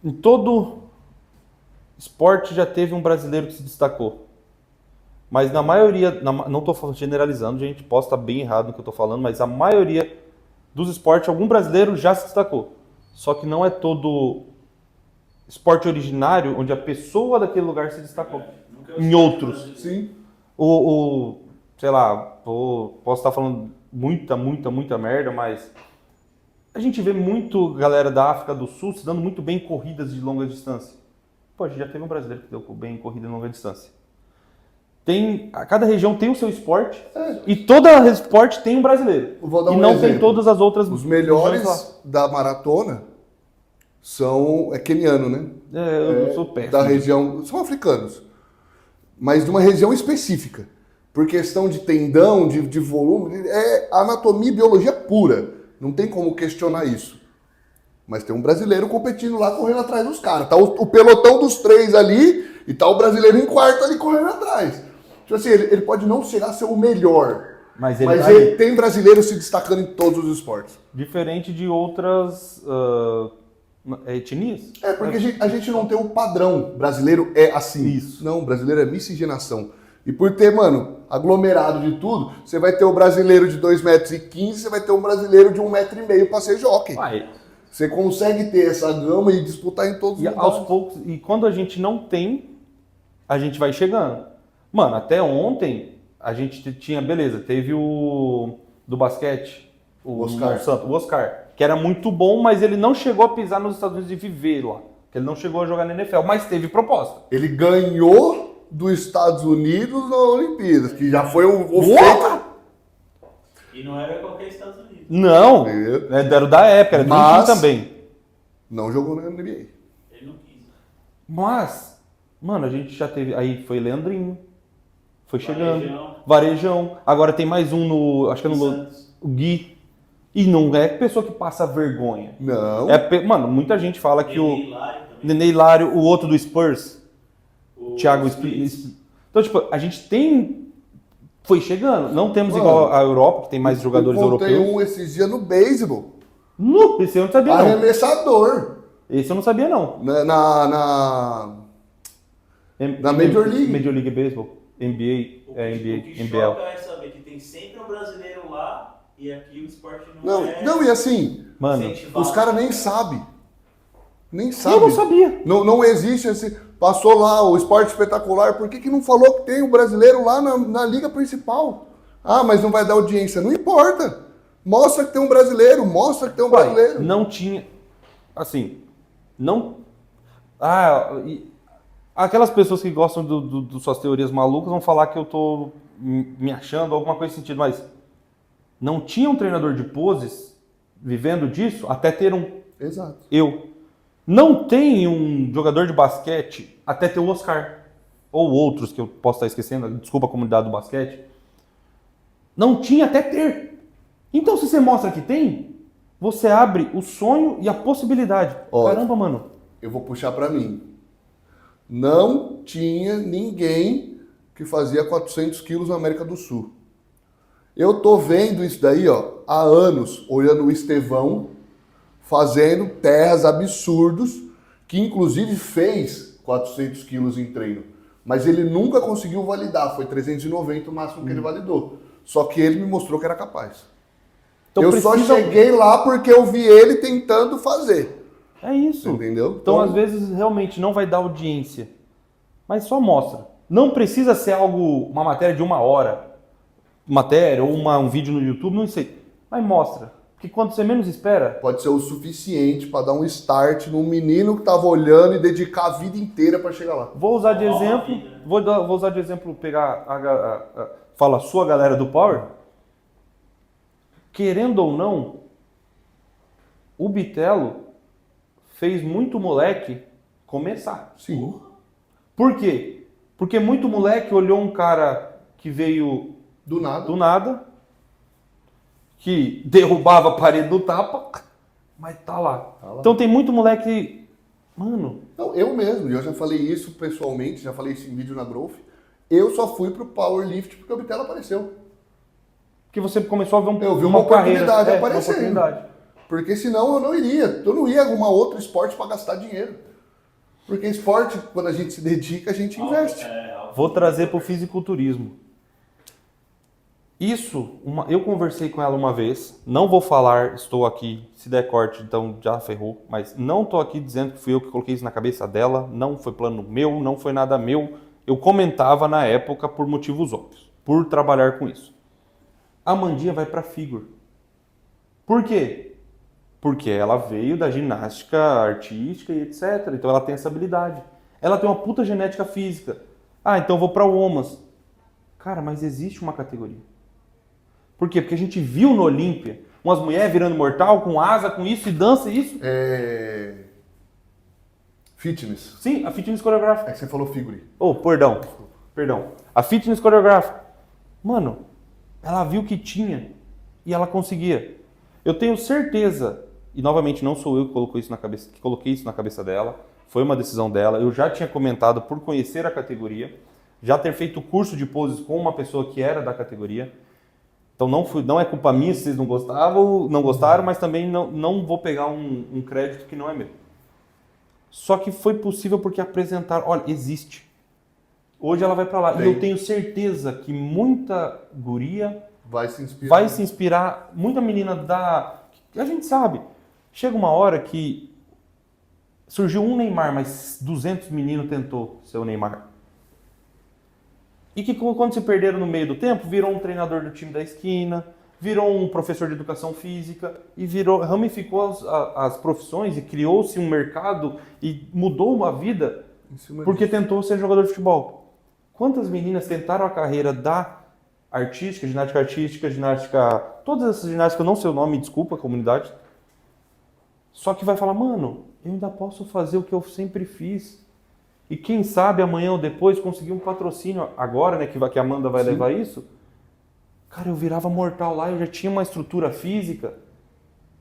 Em todo esporte já teve um brasileiro que se destacou. Mas na maioria, não estou generalizando, gente, posso estar bem errado no que eu estou falando, mas a maioria dos esportes, algum brasileiro já se destacou. Só que não é todo esporte originário onde a pessoa daquele lugar se destacou. Em outros. Sim. Sei lá, posso estar falando muita merda, mas a gente vê muito galera da África do Sul se dando muito bem em corridas de longa distância. Pô, a gente já teve um brasileiro que deu bem em corrida de longa distância. Cada região tem o seu esporte e toda esporte tem um brasileiro. Vou dar e um não exemplo. tem todas as outras. Os melhores da maratona são queniano, né? Eu sou péssimo. Da região, são africanos, mas de uma região específica. Por questão de tendão, de volume, é anatomia e biologia pura. Não tem como questionar isso. Mas tem um brasileiro competindo lá, correndo atrás dos caras. Tá o pelotão dos três ali e tá o brasileiro em quarto ali correndo atrás. Tipo assim, ele pode não chegar a ser o melhor, mas ele tem brasileiro se destacando em todos os esportes. Diferente de outras etnias. Porque a gente não tem um padrão. Brasileiro é assim. Isso. Não, brasileiro é miscigenação. E por ter, aglomerado de tudo, você vai ter o brasileiro de 2,15 m, você vai ter um brasileiro de 1,5 m para ser jockey. Você consegue ter essa gama e disputar em todos os E lugares. aos poucos, e quando a gente não tem, a gente vai chegando. Mano, até ontem a gente tinha, beleza, teve o do basquete, o Oscar. o Oscar, que era muito bom, mas ele não chegou a pisar nos Estados Unidos e viver lá. Que ele não chegou a jogar na NFL, mas teve proposta. Ele ganhou dos Estados Unidos na Olimpíadas, que já foi o Porra! feito. E não era qualquer Estados Unidos. Não, era o da época, era Mas- Dream Team também. Não jogou na NBA. Ele não quis. Mas, mano, a gente já teve. Aí foi Leandrinho. Foi chegando. Varejão. Varejão. Agora tem mais um no. Acho que é no. Santos. O Gui. E não é pessoa que passa vergonha. Não. Mano, muita gente fala que o. Nenê Hilário também. Nenê Hilário, o outro do Spurs. O Thiago Splits. Então, tipo, a gente tem. Foi chegando. Não temos Mano, igual a Europa, que tem mais jogadores eu contei europeus. um esses dias no beisebol. Esse eu não sabia, não. Arremessador. Esse eu não sabia, não. Na Major League. Major League Baseball. NBA. O NBA. que NBL. choca é saber que tem sempre um brasileiro lá e aqui o esporte não, Não, é não, e assim, Mano, incentivado. os caras nem sabem. Nem eu sabem. não sabia. Não existe esse. Passou lá o esporte espetacular, por que não falou que tem um brasileiro lá na liga principal? Ah, mas não vai dar audiência. Não importa. Mostra que tem um brasileiro, mostra que tem um brasileiro. Não tinha. Assim. Não. Ah, aquelas pessoas que gostam de suas teorias malucas vão falar que eu tô me achando, alguma coisa nesse sentido, mas não tinha um treinador de poses vivendo disso até ter um. Exato. Eu. Não tem um jogador de basquete até ter o Oscar. Ou outros que eu posso estar esquecendo, desculpa a comunidade do basquete. Não tinha até ter. Então, se você mostra que tem, você abre o sonho e a possibilidade. Olha. Caramba, mano. Eu vou puxar pra mim. Não tinha ninguém que fazia 400 quilos na América do Sul. Eu tô vendo isso daí, ó, há anos, olhando o Estevão fazendo terras absurdos, que inclusive fez 400 quilos em treino. Mas ele nunca conseguiu validar, foi 390 o máximo que ele validou. Só que ele me mostrou que era capaz. Então, eu só precisa- cheguei lá porque eu vi ele tentando fazer. É isso. Entendeu? Então, às vezes, realmente não vai dar audiência. Mas só mostra. Não precisa ser algo, uma matéria de 1 hora. Matéria ou um vídeo no YouTube, não sei. Mas mostra. Porque quando você menos espera, Pode ser o suficiente para dar um start num menino que tava olhando e dedicar a vida inteira para chegar lá. vou usar de Ó, exemplo. vida. Vou usar de exemplo, pegar fala a sua galera do Power. Querendo ou não, o Bitelo fez muito moleque começar. Sim. Por quê? Porque muito moleque olhou um cara que veio Do nada. do nada, que derrubava a parede do tapa, mas tá lá. Tá lá. Então tem muito moleque. Mano, Não, eu mesmo, eu já falei isso pessoalmente, já falei isso em vídeo na Growth. Eu só fui pro Powerlift porque o Bitelo apareceu. que você começou a ver Eu vi uma oportunidade uma aparecendo. oportunidade. Porque senão eu não iria. Eu não ia arrumar outro esporte para gastar dinheiro. Porque esporte, quando a gente se dedica, a gente investe. Vou trazer para o fisiculturismo. Isso, eu conversei com ela uma vez, não vou falar, estou aqui, se der corte, então já ferrou, mas não estou aqui dizendo que fui eu que coloquei isso na cabeça dela, não foi plano meu, não foi nada meu. Eu comentava na época por motivos óbvios, por trabalhar com isso. A Mandinha vai para figure. Por quê? Porque ela veio da ginástica artística e etc. Então ela tem essa habilidade. Ela tem uma puta genética física. Ah, então eu vou para o Omas. Cara, mas existe uma categoria. Por quê? Porque a gente viu no Olímpia umas mulheres virando mortal com asa, com isso e dança e isso. Fitness. Sim, a fitness coreográfica. É que você falou figure. Oh, perdão. A fitness coreográfica. Mano, ela viu que tinha e ela conseguia. Eu tenho certeza, e novamente não sou eu que coloquei isso na cabeça dela, foi uma decisão dela. Eu já tinha comentado por conhecer a categoria, já ter feito curso de poses com uma pessoa que era da categoria. Então não é culpa minha se vocês não gostaram, mas também não vou pegar um crédito que não é meu. Só que foi possível porque apresentaram, olha, existe. Hoje ela vai pra lá. E eu tenho certeza que muita guria Vai se inspirar. vai se inspirar, muita menina a gente sabe, Chega uma hora que surgiu um Neymar, mas 200 meninos tentou ser o Neymar. E que quando se perderam no meio do tempo, virou um treinador do time da esquina, virou um professor de educação física e ramificou as profissões e criou-se um mercado e mudou uma vida Em cima porque disso. tentou ser jogador de futebol. Quantas meninas tentaram a carreira da artística, ginástica, todas essas ginásticas, eu não sei o nome, desculpa, comunidade, só que vai falar, mano, eu ainda posso fazer o que eu sempre fiz. E quem sabe amanhã ou depois conseguir um patrocínio, agora, né, que a Amanda vai Sim. levar isso, cara, eu virava mortal lá, eu já tinha uma estrutura física,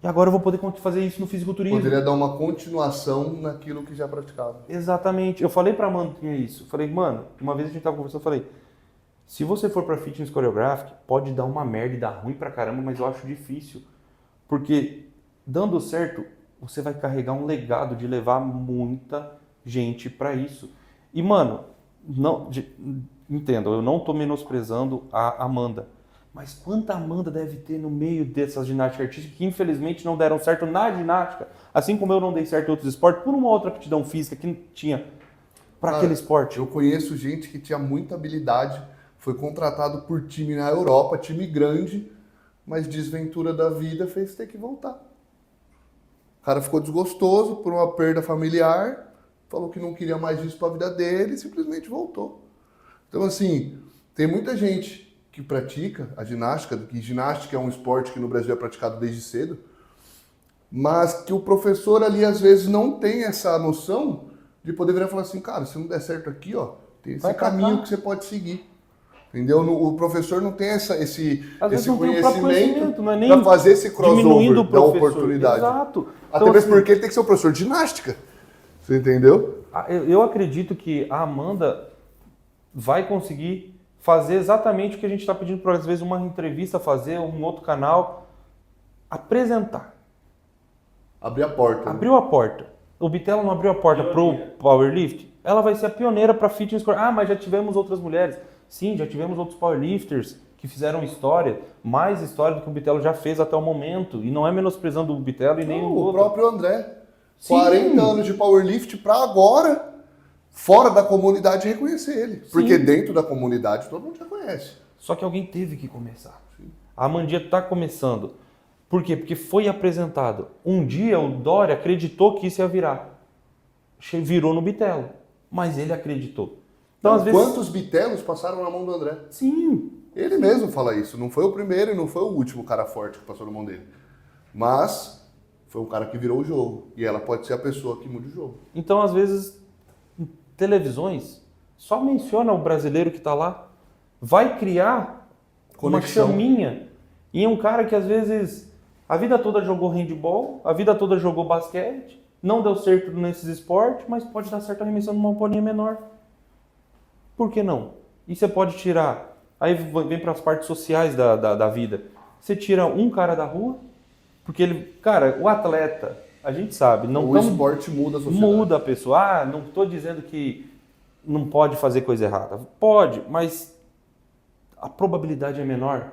e agora eu vou poder fazer isso no fisiculturismo. Poderia dar uma continuação naquilo que já praticava. Exatamente. Eu falei pra Amandinha isso. Eu falei, mano, uma vez a gente tava conversando, eu falei, se você for pra fitness choreographic, pode dar uma merda e dar ruim pra caramba, mas eu acho difícil. Porque, dando certo, você vai carregar um legado de levar muita gente pra isso. E, mano, entenda, eu não tô menosprezando a Amanda. Mas quanta Amanda deve ter no meio dessas ginásticas artísticas que infelizmente não deram certo na ginástica, assim como eu não dei certo em outros esportes, por uma outra aptidão física que tinha para Cara, aquele esporte. Eu conheço gente que tinha muita habilidade, foi contratado por time na Europa, time grande, mas desventura da vida fez ter que voltar. O cara ficou desgostoso por uma perda familiar, falou que não queria mais isso para a vida dele e simplesmente voltou. Então, assim, tem muita gente que pratica a ginástica, que ginástica é um esporte que no Brasil é praticado desde cedo, mas que o professor ali às vezes não tem essa noção de poder virar e falar assim, cara, se não der certo aqui, ó, tem esse Vai pra caminho cá. que você pode seguir. Entendeu? O professor não tem esse Às vezes esse não tem o próprio conhecimento não é nem para fazer esse diminuindo o crossover da professor. oportunidade. Exato. Até Então, mesmo assim, porque ele tem que ser um professor de ginástica. Você entendeu? eu acredito que a Amanda vai conseguir fazer exatamente o que a gente está pedindo para, às vezes, uma entrevista fazer, um outro canal, apresentar. Abrir a porta. né? Abriu a porta. O Bitelo não abriu a porta para o powerlift. Ela vai ser a pioneira para fitness. Ah, mas já tivemos outras mulheres. Sim, já tivemos outros powerlifters que fizeram história, mais história do que o Bitelo já fez até o momento. E não é menosprezando o Bitelo e nem Não, o o outro. próprio André. Sim. 40 anos de powerlift para agora, fora da comunidade, reconhecer ele. Porque dentro da comunidade todo mundo já conhece. Só que alguém teve que começar. A Amandinha está começando. Por quê? Porque foi apresentado. Um dia o Dória acreditou que isso ia virar. Virou no Bitelo. Mas ele acreditou. Então, às vezes... Quantos bitelos passaram na mão do André? Sim. Ele mesmo fala isso. Não foi o primeiro e não foi o último cara forte que passou na mão dele. Mas foi um cara que virou o jogo. E ela pode ser a pessoa que muda o jogo. Então, às vezes, em televisões, só menciona o brasileiro que está lá. Vai criar Conexão. uma chaminha. E é um cara que, às vezes, a vida toda jogou handball, a vida toda jogou basquete, não deu certo nesses esportes, mas pode dar certo arremessando uma bolinha menor. Por que não? E você pode tirar... Aí vem para as partes sociais da vida. Você tira um cara da rua, porque ele... Cara, o atleta, a gente sabe... não O esporte muda a sociedade. muda a pessoa. Ah, não estou dizendo que não pode fazer coisa errada. Pode, mas a probabilidade é menor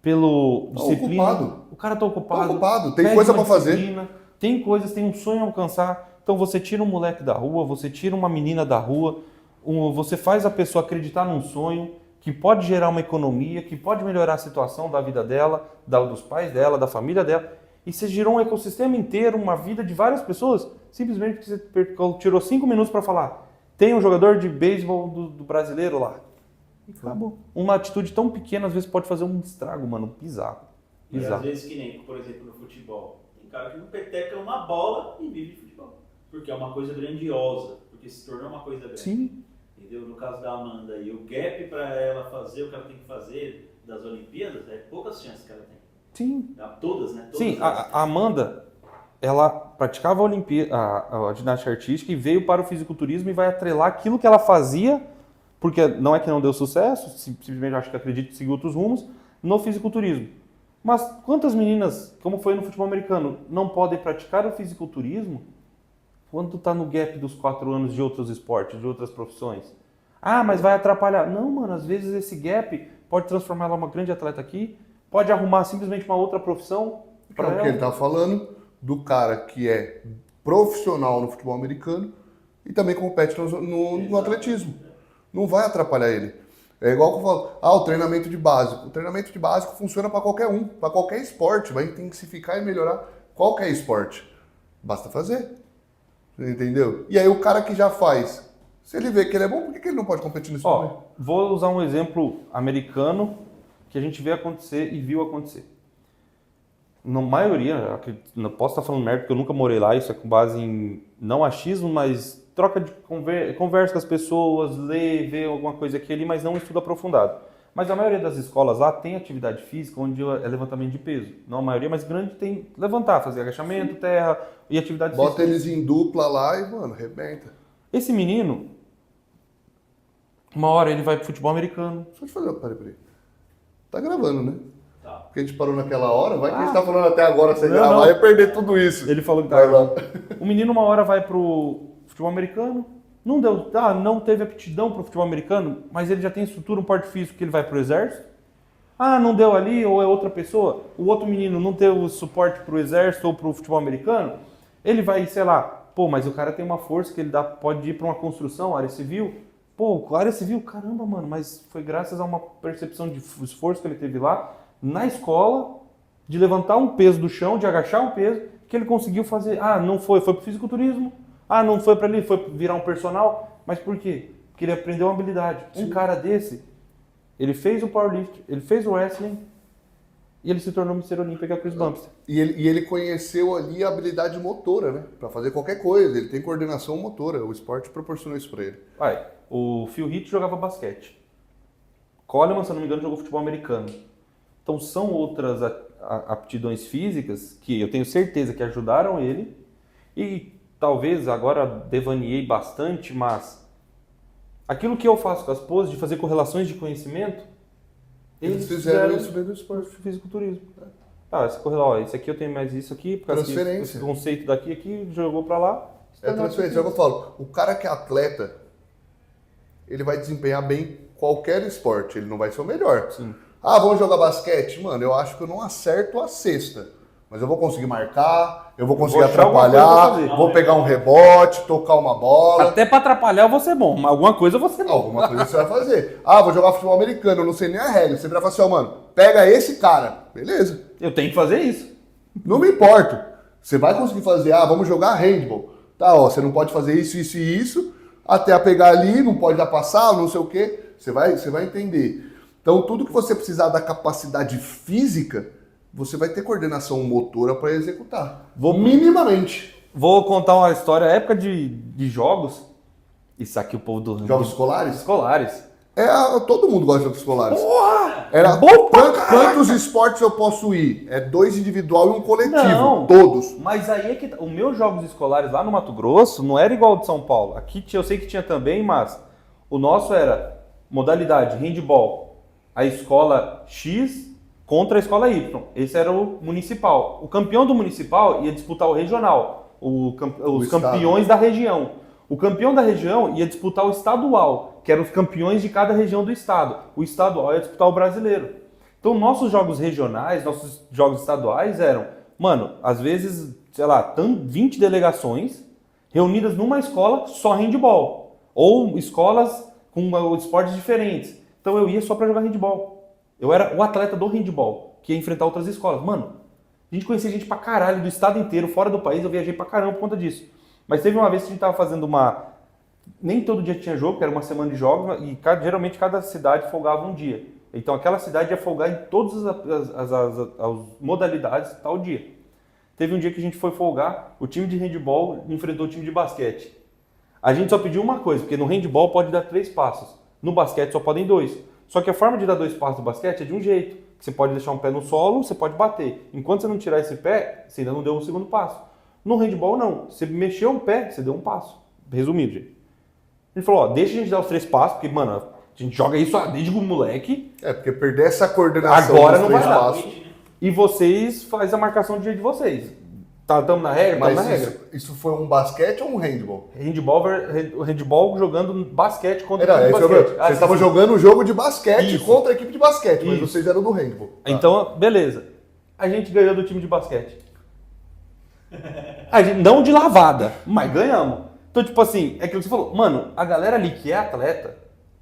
pelo Tá disciplina. ocupado. O cara está ocupado. Tá ocupado, tem pede coisa uma pra fazer. disciplina, tem coisas, tem um sonho a alcançar. Então você tira um moleque da rua, você tira uma menina da rua, você faz a pessoa acreditar num sonho que pode gerar uma economia, que pode melhorar a situação da vida dela, dos pais dela, da família dela. E você gerou um ecossistema inteiro, uma vida de várias pessoas, simplesmente porque você tirou 5 minutos para falar. Tem um jogador de beisebol do brasileiro lá. E acabou. Uma atitude tão pequena, às vezes, pode fazer um estrago, mano, bizarro. E às Bizarro. vezes que nem, por exemplo, no futebol. Tem cara que não peteca uma bola e vive de futebol. Porque é uma coisa grandiosa. Porque se tornou uma coisa grande. Sim. Entendeu? No caso da Amanda aí, o gap para ela fazer o que ela tem que fazer das Olimpíadas, é poucas chances que ela tem. Sim. Todas, né? Todas Sim, elas. a Amanda, ela praticava a ginástica artística e veio para o fisiculturismo e vai atrelar aquilo que ela fazia, porque não é que não deu sucesso, simplesmente acho que acredito que seguiu outros rumos, no fisiculturismo. Mas quantas meninas, como foi no futebol americano, não podem praticar o fisiculturismo quando está no gap dos 4 anos de outros esportes, de outras profissões? Ah, mas vai atrapalhar. Não, mano, às vezes esse gap pode transformar ela uma grande atleta aqui, pode arrumar simplesmente uma outra profissão É para o que ele ela. está falando. do cara que é profissional no futebol americano e também compete no atletismo. Não vai atrapalhar ele. É igual que eu falo, o treinamento de básico. O treinamento de básico funciona para qualquer um, para qualquer esporte. Vai intensificar e melhorar qualquer esporte. Basta fazer. Entendeu? E aí o cara que já faz, se ele vê que ele é bom, por que ele não pode competir nisso também? Vou usar um exemplo americano que a gente vê acontecer e viu acontecer. Na maioria, não posso estar falando merda porque eu nunca morei lá, isso é com base em não achismo, mas troca de conversa com as pessoas, lê, vê alguma coisa aqui ali, mas não estudo aprofundado. Mas a maioria das escolas lá tem atividade física onde é levantamento de peso. Não a maioria, mas grande tem levantar, fazer agachamento, terra e atividade física. Bota eles em dupla lá e, mano, arrebenta. Esse menino, uma hora ele vai pro futebol americano. Deixa eu te fazer, peraí. Tá gravando, né? Tá. Porque a gente parou naquela hora, vai que a gente tá falando até agora sem Não, gravar, não. ia perder tudo isso. Ele falou que Vai tá. lá. O menino uma hora vai pro futebol americano, não deu, não teve aptidão pro futebol americano, mas ele já tem estrutura, um porte físico que ele vai pro exército. Não deu ali, ou é outra pessoa. O outro menino não teve suporte pro exército ou pro futebol americano, ele vai, sei lá, mas o cara tem uma força que ele pode ir pra uma construção, área civil. Área civil, caramba, mano, mas foi graças a uma percepção de esforço que ele teve lá, na escola, de levantar um peso do chão, de agachar um peso, que ele conseguiu fazer. Não foi pro fisiculturismo. Não foi para ali, foi virar um personal. Mas por quê? Porque ele aprendeu uma habilidade. Sim. Um cara desse, ele fez o powerlift, ele fez o wrestling e ele se tornou Mr. Olímpia, que é o Chris Bumstead. E ele conheceu ali a habilidade motora, né? Pra fazer qualquer coisa. Ele tem coordenação motora. O esporte proporcionou isso pra ele. O Phil Heath jogava basquete. Coleman, se eu não me engano, jogou futebol americano. Então são outras aptidões físicas que eu tenho certeza que ajudaram ele. E talvez agora devaneei bastante, mas aquilo que eu faço com as poses de fazer correlações de conhecimento, Eles fizeram isso dentro do esporte. Fisiculturismo. Esse aqui eu tenho mais isso aqui, por causa que Transferência. esse conceito aqui, jogou pra lá. É transferência. É o que eu falo. O cara que é atleta, ele vai desempenhar bem qualquer esporte. Ele não vai ser o melhor. Sim. Vamos jogar basquete? Mano, eu acho que eu não acerto a cesta. Mas eu vou conseguir marcar, eu vou conseguir achar alguma coisa atrapalhar, pra fazer. vou pegar um rebote, tocar uma bola. Até pra atrapalhar eu vou ser bom, mas alguma coisa eu vou ser bom. Alguma coisa você vai fazer. Vou jogar futebol americano, eu não sei nem a regra. Você vai falar assim, mano, pega esse cara. Beleza. Eu tenho que fazer isso. Não me importo. Você vai conseguir fazer, vamos jogar handball. Você não pode fazer isso, isso e isso, até a pegar ali, não pode dar passar, não sei o quê. Você vai entender. Então, tudo que você precisar da capacidade física, você vai ter coordenação motora para executar. Minimamente. Vou contar uma história, época de jogos. Isso aqui o povo do... Jogos escolares? Escolares. Todo mundo gosta de jogos escolares. Porra! Era Bom pra quantos esportes eu posso ir? 2 individual e um coletivo. Não. Todos. Mas aí é que os meus jogos escolares lá no Mato Grosso não era igual ao de São Paulo. Aqui eu sei que tinha também, mas o nosso era modalidade handball. A escola X contra a escola Y. Esse era o municipal. O campeão do municipal ia disputar o regional. Os campeões da região. O campeão da região ia disputar o estadual, que eram os campeões de cada região do estado. O estadual ia disputar o brasileiro. Então, nossos jogos regionais, nossos jogos estaduais eram, às vezes, 20 delegações reunidas numa escola só handball. Ou escolas com esportes diferentes. Então, eu ia só para jogar handball. Eu era o atleta do handball, que ia enfrentar outras escolas. A gente conhecia gente pra caralho do estado inteiro, fora do país, eu viajei pra caramba por conta disso. Mas teve uma vez que a gente tava fazendo nem todo dia tinha jogo, que era uma semana de jogos, e geralmente cada cidade folgava um dia. Então aquela cidade ia folgar em todas as modalidades tal dia. Teve um dia que a gente foi folgar, o time de handball enfrentou o time de basquete. A gente só pediu uma coisa, porque no handball pode dar 3 passos, no basquete só podem 2. Só que a forma de dar 2 passos no basquete é de um jeito. Você pode deixar um pé no solo, você pode bater. Enquanto você não tirar esse pé, você ainda não deu o segundo passo. No handball, não. Você mexeu o pé, você deu um passo. Resumido, gente. Ele falou, deixa a gente dar os 3 passos, porque, a gente joga isso desde o moleque. Porque perder essa coordenação Agora dos não vai 3 dar. passos. E vocês fazem a marcação de vocês. Estamos na regra? Estamos na regra. Isso foi um basquete ou um handball? Handball jogando basquete contra Era, o time de basquete. vocês estavam jogando um jogo de basquete Isso. contra a equipe de basquete, mas Isso. vocês eram do handball. Tá. Então, beleza. A gente ganhou do time de basquete. A gente, não de lavada, mas ganhamos. Então, tipo assim, é aquilo que você falou. Mano, a galera ali que é atleta,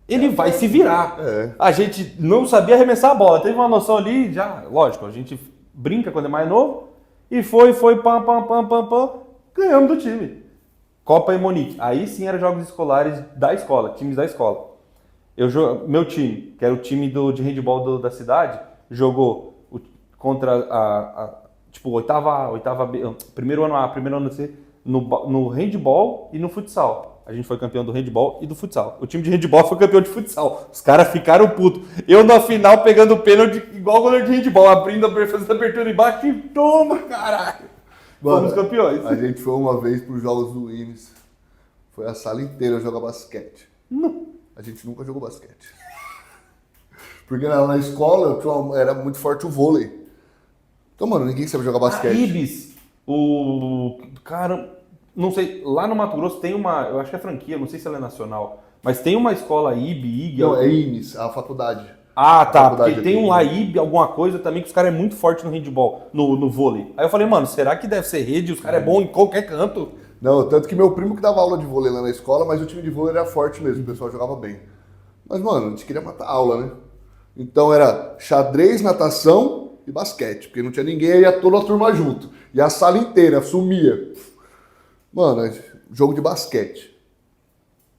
ele vai se virar. É. A gente não sabia arremessar a bola. Teve uma noção ali, já, lógico, a gente brinca quando é mais novo. E foi, pam, pam, pam, pam, pam. Ganhamos do time. Copa e Monique. Aí sim eram jogos escolares da escola, times da escola. Meu time, que era o time de handball da cidade, jogou contra tipo, oitava B, primeiro ano A, primeiro ano C, no handball e no futsal. A gente foi campeão do handball e do futsal. O time de handball foi campeão de futsal. Os caras ficaram putos. Eu na final pegando o pênalti igual o goleiro de handball, fazendo a abertura embaixo e toma, caralho. Mano, Fomos campeões. A gente foi uma vez pros jogos do Wimes. Foi a sala inteira jogar basquete. Não. A gente nunca jogou basquete. Porque na escola era muito forte o vôlei. Então, mano, ninguém sabe jogar basquete. A Ibis, cara, não sei, lá no Mato Grosso tem eu acho que é franquia, não sei se ela é nacional, mas tem uma escola IG. Não, é IMES, a faculdade. Ah, tá, faculdade porque tem aqui. um lá IB, alguma coisa também, que os caras é muito forte no handball, no vôlei. Aí eu falei, mano, será que deve ser rede? Os caras é bom em qualquer canto? Não, tanto que meu primo que dava aula de vôlei lá na escola, mas o time de vôlei era forte mesmo, o pessoal jogava bem. Mas, mano, a gente queria matar a aula, né? Então era xadrez, natação e basquete, porque não tinha ninguém, aí ia toda a turma junto. E a sala inteira sumia. Mano, jogo de basquete.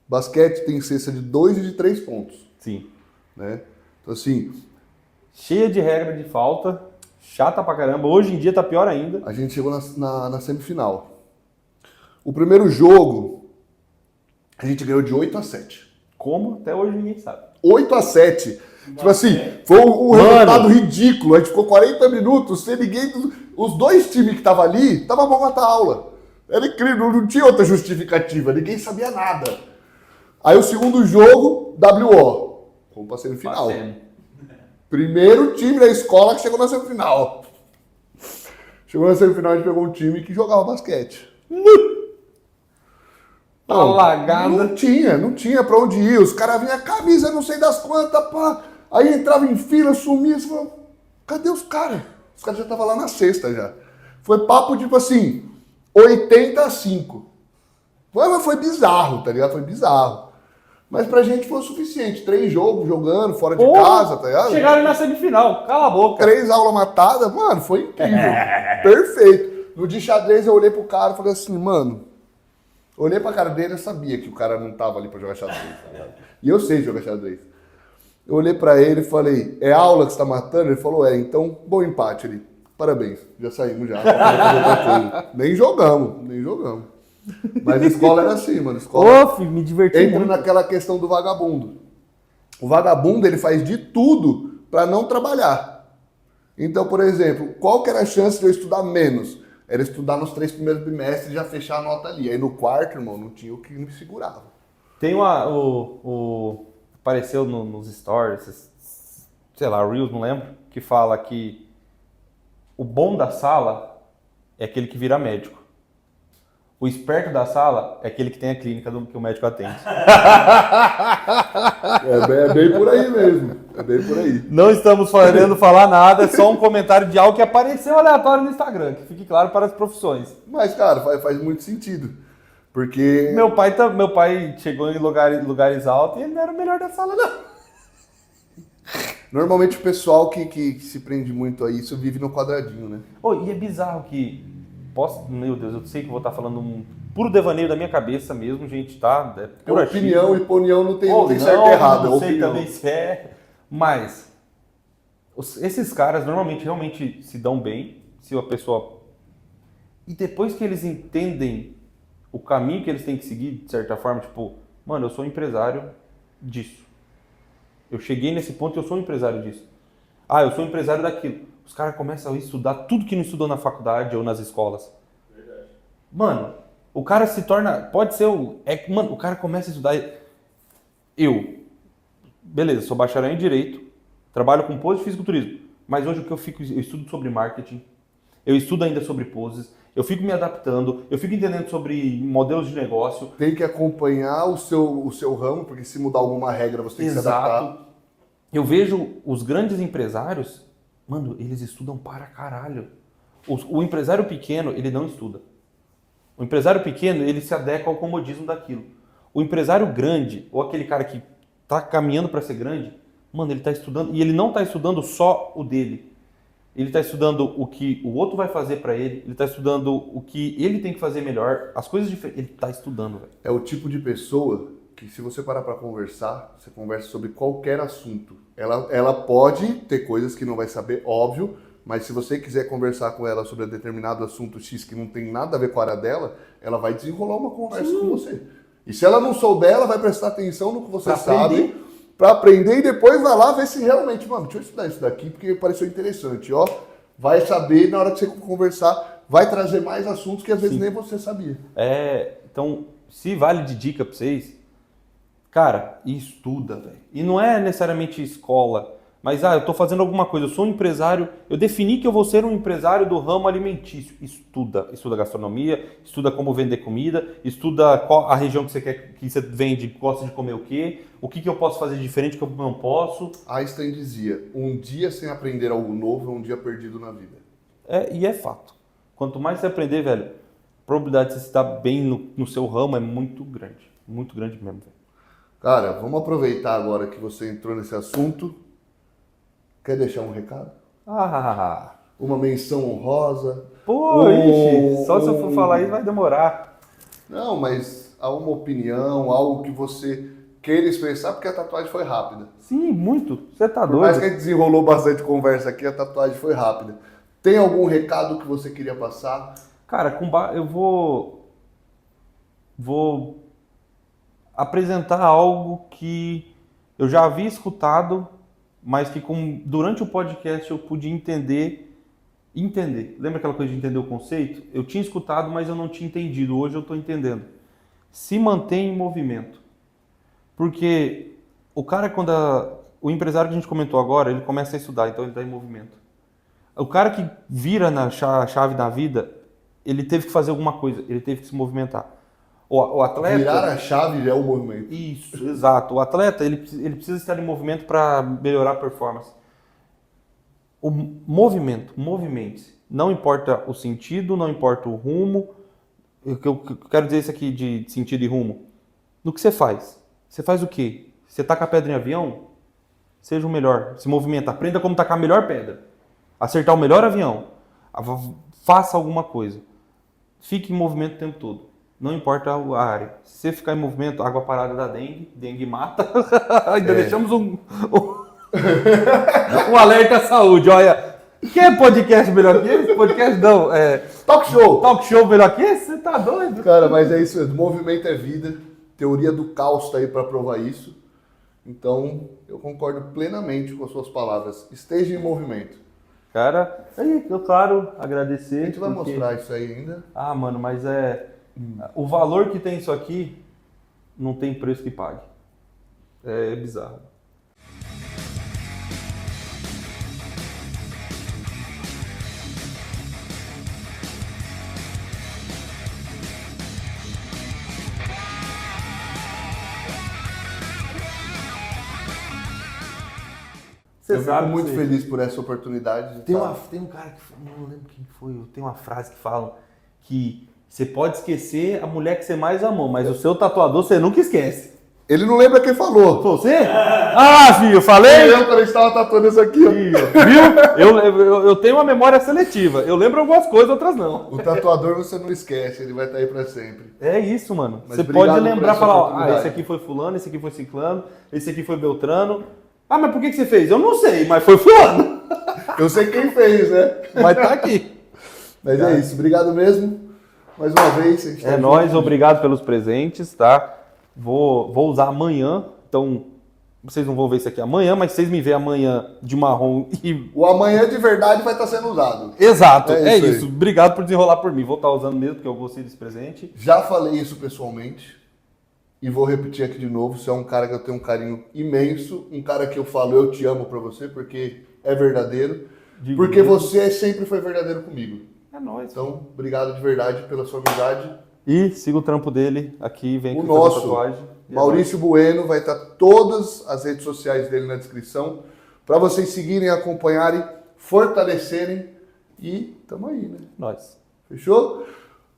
Basquete tem cesta de 2 e de 3 pontos, Sim. né? Então, assim, Cheia de regra de falta, chata pra caramba. Hoje em dia tá pior ainda. a gente chegou na semifinal. O primeiro jogo, a gente ganhou de 8-7. Como? Até hoje ninguém sabe. 8-7. Tipo assim, foi um resultado ridículo. A gente ficou 40 minutos sem ninguém. Os dois times que estavam ali, tava bom matar a aula. Era incrível, não tinha outra justificativa, ninguém sabia nada. Aí o segundo jogo, WO. Vamos pra semifinal. Batendo. Primeiro time da escola que chegou na semifinal. Chegou na semifinal, a gente pegou um time que jogava basquete. Alagada. Não tinha pra onde ir. Os caras vinham, camisa não sei das quantas, pá. Aí entrava em fila, sumia, você falou, cadê os caras? Os caras já estavam lá na sexta já. Foi papo tipo assim, 80-5. Foi bizarro, tá ligado? Foi bizarro. Mas pra gente foi o suficiente. 3 jogos jogando, fora de casa, tá ligado? Chegaram na semifinal, cala a boca. 3 aulas matadas, mano, foi incrível. Perfeito. No de xadrez eu olhei pro cara e falei assim, mano, olhei pra cara dele e sabia que o cara não tava ali pra jogar xadrez, tá ligado? E eu sei jogar xadrez. Eu olhei pra ele e falei, é aula que você tá matando? Ele falou, então, bom empate ali. Parabéns, já saímos já. Nem jogamos. Mas a escola era assim, mano. Escola Me diverti entra muito. naquela questão do vagabundo. O vagabundo, ele faz de tudo pra não trabalhar. Então, por exemplo, qual que era a chance de eu estudar menos? Era estudar nos 3 primeiros bimestres e já fechar a nota ali. Aí no quarto, irmão, não tinha o que me segurava. Tem apareceu nos stories, sei lá, Reels, não lembro, que fala que o bom da sala é aquele que vira médico. O esperto da sala é aquele que tem a clínica que o médico atende. É bem por aí mesmo. É bem por aí. Não estamos querendo falar nada, é só um comentário de algo que apareceu aleatório no Instagram, que fique claro para as profissões. Mas, cara, faz muito sentido. Porque... Meu pai chegou em lugares altos e ele não era o melhor da sala, não. Normalmente o pessoal que se prende muito a isso vive no quadradinho, né? E é bizarro que... Meu Deus, eu sei que eu vou estar falando um puro devaneio da minha cabeça mesmo, gente, tá? É pura opinião, e opinião não tem Ou certo e errado, é não sei opinião. também se é, mas esses caras normalmente realmente se dão bem, se a pessoa... E depois que eles entendem o caminho que eles têm que seguir, de certa forma, tipo, mano, eu sou empresário disso. Eu cheguei nesse ponto e eu sou empresário disso. Ah, eu sou empresário daquilo. Os caras começam a estudar tudo que não estudou na faculdade ou nas escolas. Verdade. Mano, o cara se torna... Pode ser mano, o cara começa a estudar... Beleza, sou bacharel em Direito, trabalho com pose e fisiculturismo. Mas hoje eu estudo sobre marketing, eu estudo ainda sobre poses, eu fico me adaptando, eu fico entendendo sobre modelos de negócio. Tem que acompanhar o seu ramo, porque se mudar alguma regra você tem que se adaptar. Eu vejo os grandes empresários, mano, eles estudam para caralho. O empresário pequeno, ele não estuda. O empresário pequeno, ele se adequa ao comodismo daquilo. O empresário grande, ou aquele cara que tá caminhando para ser grande, mano, ele tá estudando, e ele não tá estudando só o dele. Ele tá estudando o que o outro vai fazer para ele tá estudando o que ele tem que fazer melhor, as coisas diferentes, ele tá estudando, velho. É o tipo de pessoa que, se você parar para conversar, você conversa sobre qualquer assunto. Ela pode ter coisas que não vai saber, óbvio, mas se você quiser conversar com ela sobre um determinado assunto X que não tem nada a ver com a área dela, ela vai desenrolar uma conversa com você. E se ela não souber, ela vai prestar atenção no que você sabe, para aprender, e depois vai lá ver se realmente, mano, deixa eu estudar isso daqui porque pareceu interessante, ó. Vai saber, na hora que você conversar, vai trazer mais assuntos que às vezes nem você sabia. Então, se vale de dica pra vocês, cara, estuda, velho. E não é necessariamente escola, mas, eu tô fazendo alguma coisa, eu sou um empresário, eu defini que eu vou ser um empresário do ramo alimentício. Estuda gastronomia, estuda como vender comida, estuda qual a região que você quer, que você vende, gosta de comer o quê, o que eu posso fazer de diferente que eu não posso. Einstein dizia, um dia sem aprender algo novo é um dia perdido na vida. E é fato. Quanto mais você aprender, velho, a probabilidade de você se dar bem no seu ramo é muito grande mesmo, velho. Cara, vamos aproveitar agora que você entrou nesse assunto. Quer deixar um recado? Uma menção honrosa? Só se eu for falar isso vai demorar. Não, mas há uma opinião, algo que você queira expressar, porque a tatuagem foi rápida. Sim, muito. Você tá Por mais doido. que a gente desenrolou bastante conversa aqui, a tatuagem foi rápida. Tem algum recado que você queria passar? Cara, eu vou apresentar algo que eu já havia escutado, mas que durante o podcast eu pude entender. Lembra aquela coisa de entender o conceito? Eu tinha escutado, mas eu não tinha entendido. Hoje eu estou entendendo. Se mantém em movimento. Porque o cara, o empresário que a gente comentou agora, ele começa a estudar, então ele está em movimento. O cara que vira na chave da vida, ele teve que fazer alguma coisa, ele teve que se movimentar. O atleta... Virar a chave já é o movimento. Isso, exato. O atleta, ele precisa estar em movimento para melhorar a performance. O movimento, movimente-se. Não importa o sentido, não importa o rumo. Eu quero dizer isso aqui de sentido e rumo. No que você faz? Você faz o quê? Você taca a pedra em avião? Seja o melhor. Se movimenta. Aprenda como tacar a melhor pedra. Acertar o melhor avião. Faça alguma coisa. Fique em movimento o tempo todo. Não importa a área. Se você ficar em movimento, água parada dá dengue mata. Ainda deixamos um alerta à saúde. Olha, quer podcast melhor que esse? Podcast não. Talk show! Talk show melhor que esse? Você tá doido? Cara, mas é isso mesmo. Movimento é vida. Teoria do caos tá aí para provar isso. Então, eu concordo plenamente com as suas palavras. Esteja em movimento. Cara, eu claro, agradecer. A gente vai mostrar isso aí ainda. Mano, mas o valor que tem isso aqui não tem preço que pague. É bizarro. Eu fico muito feliz por essa oportunidade. Tem um cara que não lembro quem foi, tem uma frase que fala que você pode esquecer a mulher que você mais amou, mas o seu tatuador você nunca esquece. Ele não lembra quem falou. Foi você? Filho, eu falei? Eu quando a gente tava tatuando isso aqui, ó. Viu? Eu tenho uma memória seletiva. Eu lembro algumas coisas, outras não. O tatuador você não esquece, ele vai estar aí pra sempre. É isso, mano. Mas você pode obrigado lembrar e por essa falar, oportunidade. esse aqui foi fulano, esse aqui foi ciclano, esse aqui foi beltrano. Mas por que você fez? Eu não sei, mas foi fulano. Eu sei quem fez, né? Mas tá aqui. Mas é isso, obrigado mesmo. Mais uma vez. A gente tá Nóis, junto. obrigado pelos presentes, tá? Vou usar amanhã, então vocês não vão ver isso aqui amanhã, mas vocês me veem amanhã de marrom e... O amanhã de verdade vai estar sendo usado. Exato, É isso aí. isso. Obrigado por desenrolar por mim. Vou estar usando mesmo, porque eu gostei desse presente. Já falei isso pessoalmente e vou repetir aqui de novo. Você é um cara que eu tenho um carinho imenso, um cara que eu falo eu te amo pra você, porque é verdadeiro. Digo Porque mesmo. você sempre foi verdadeiro comigo. É nóis. Então, obrigado de verdade pela sua amizade. E siga o trampo dele aqui, vem O aqui fazer nosso, tatuagem. E é Maurício Bueno, vai estar todas as redes sociais dele na descrição para vocês seguirem, acompanharem, fortalecerem E tamo aí, né? Nós. Fechou?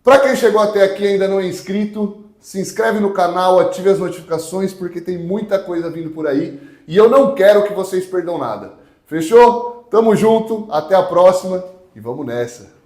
Para quem chegou até aqui e ainda não é inscrito, se inscreve no canal, ative as notificações, porque tem muita coisa vindo por aí. E eu não quero que vocês perdam nada. Fechou? Tamo junto, até a próxima e vamos nessa.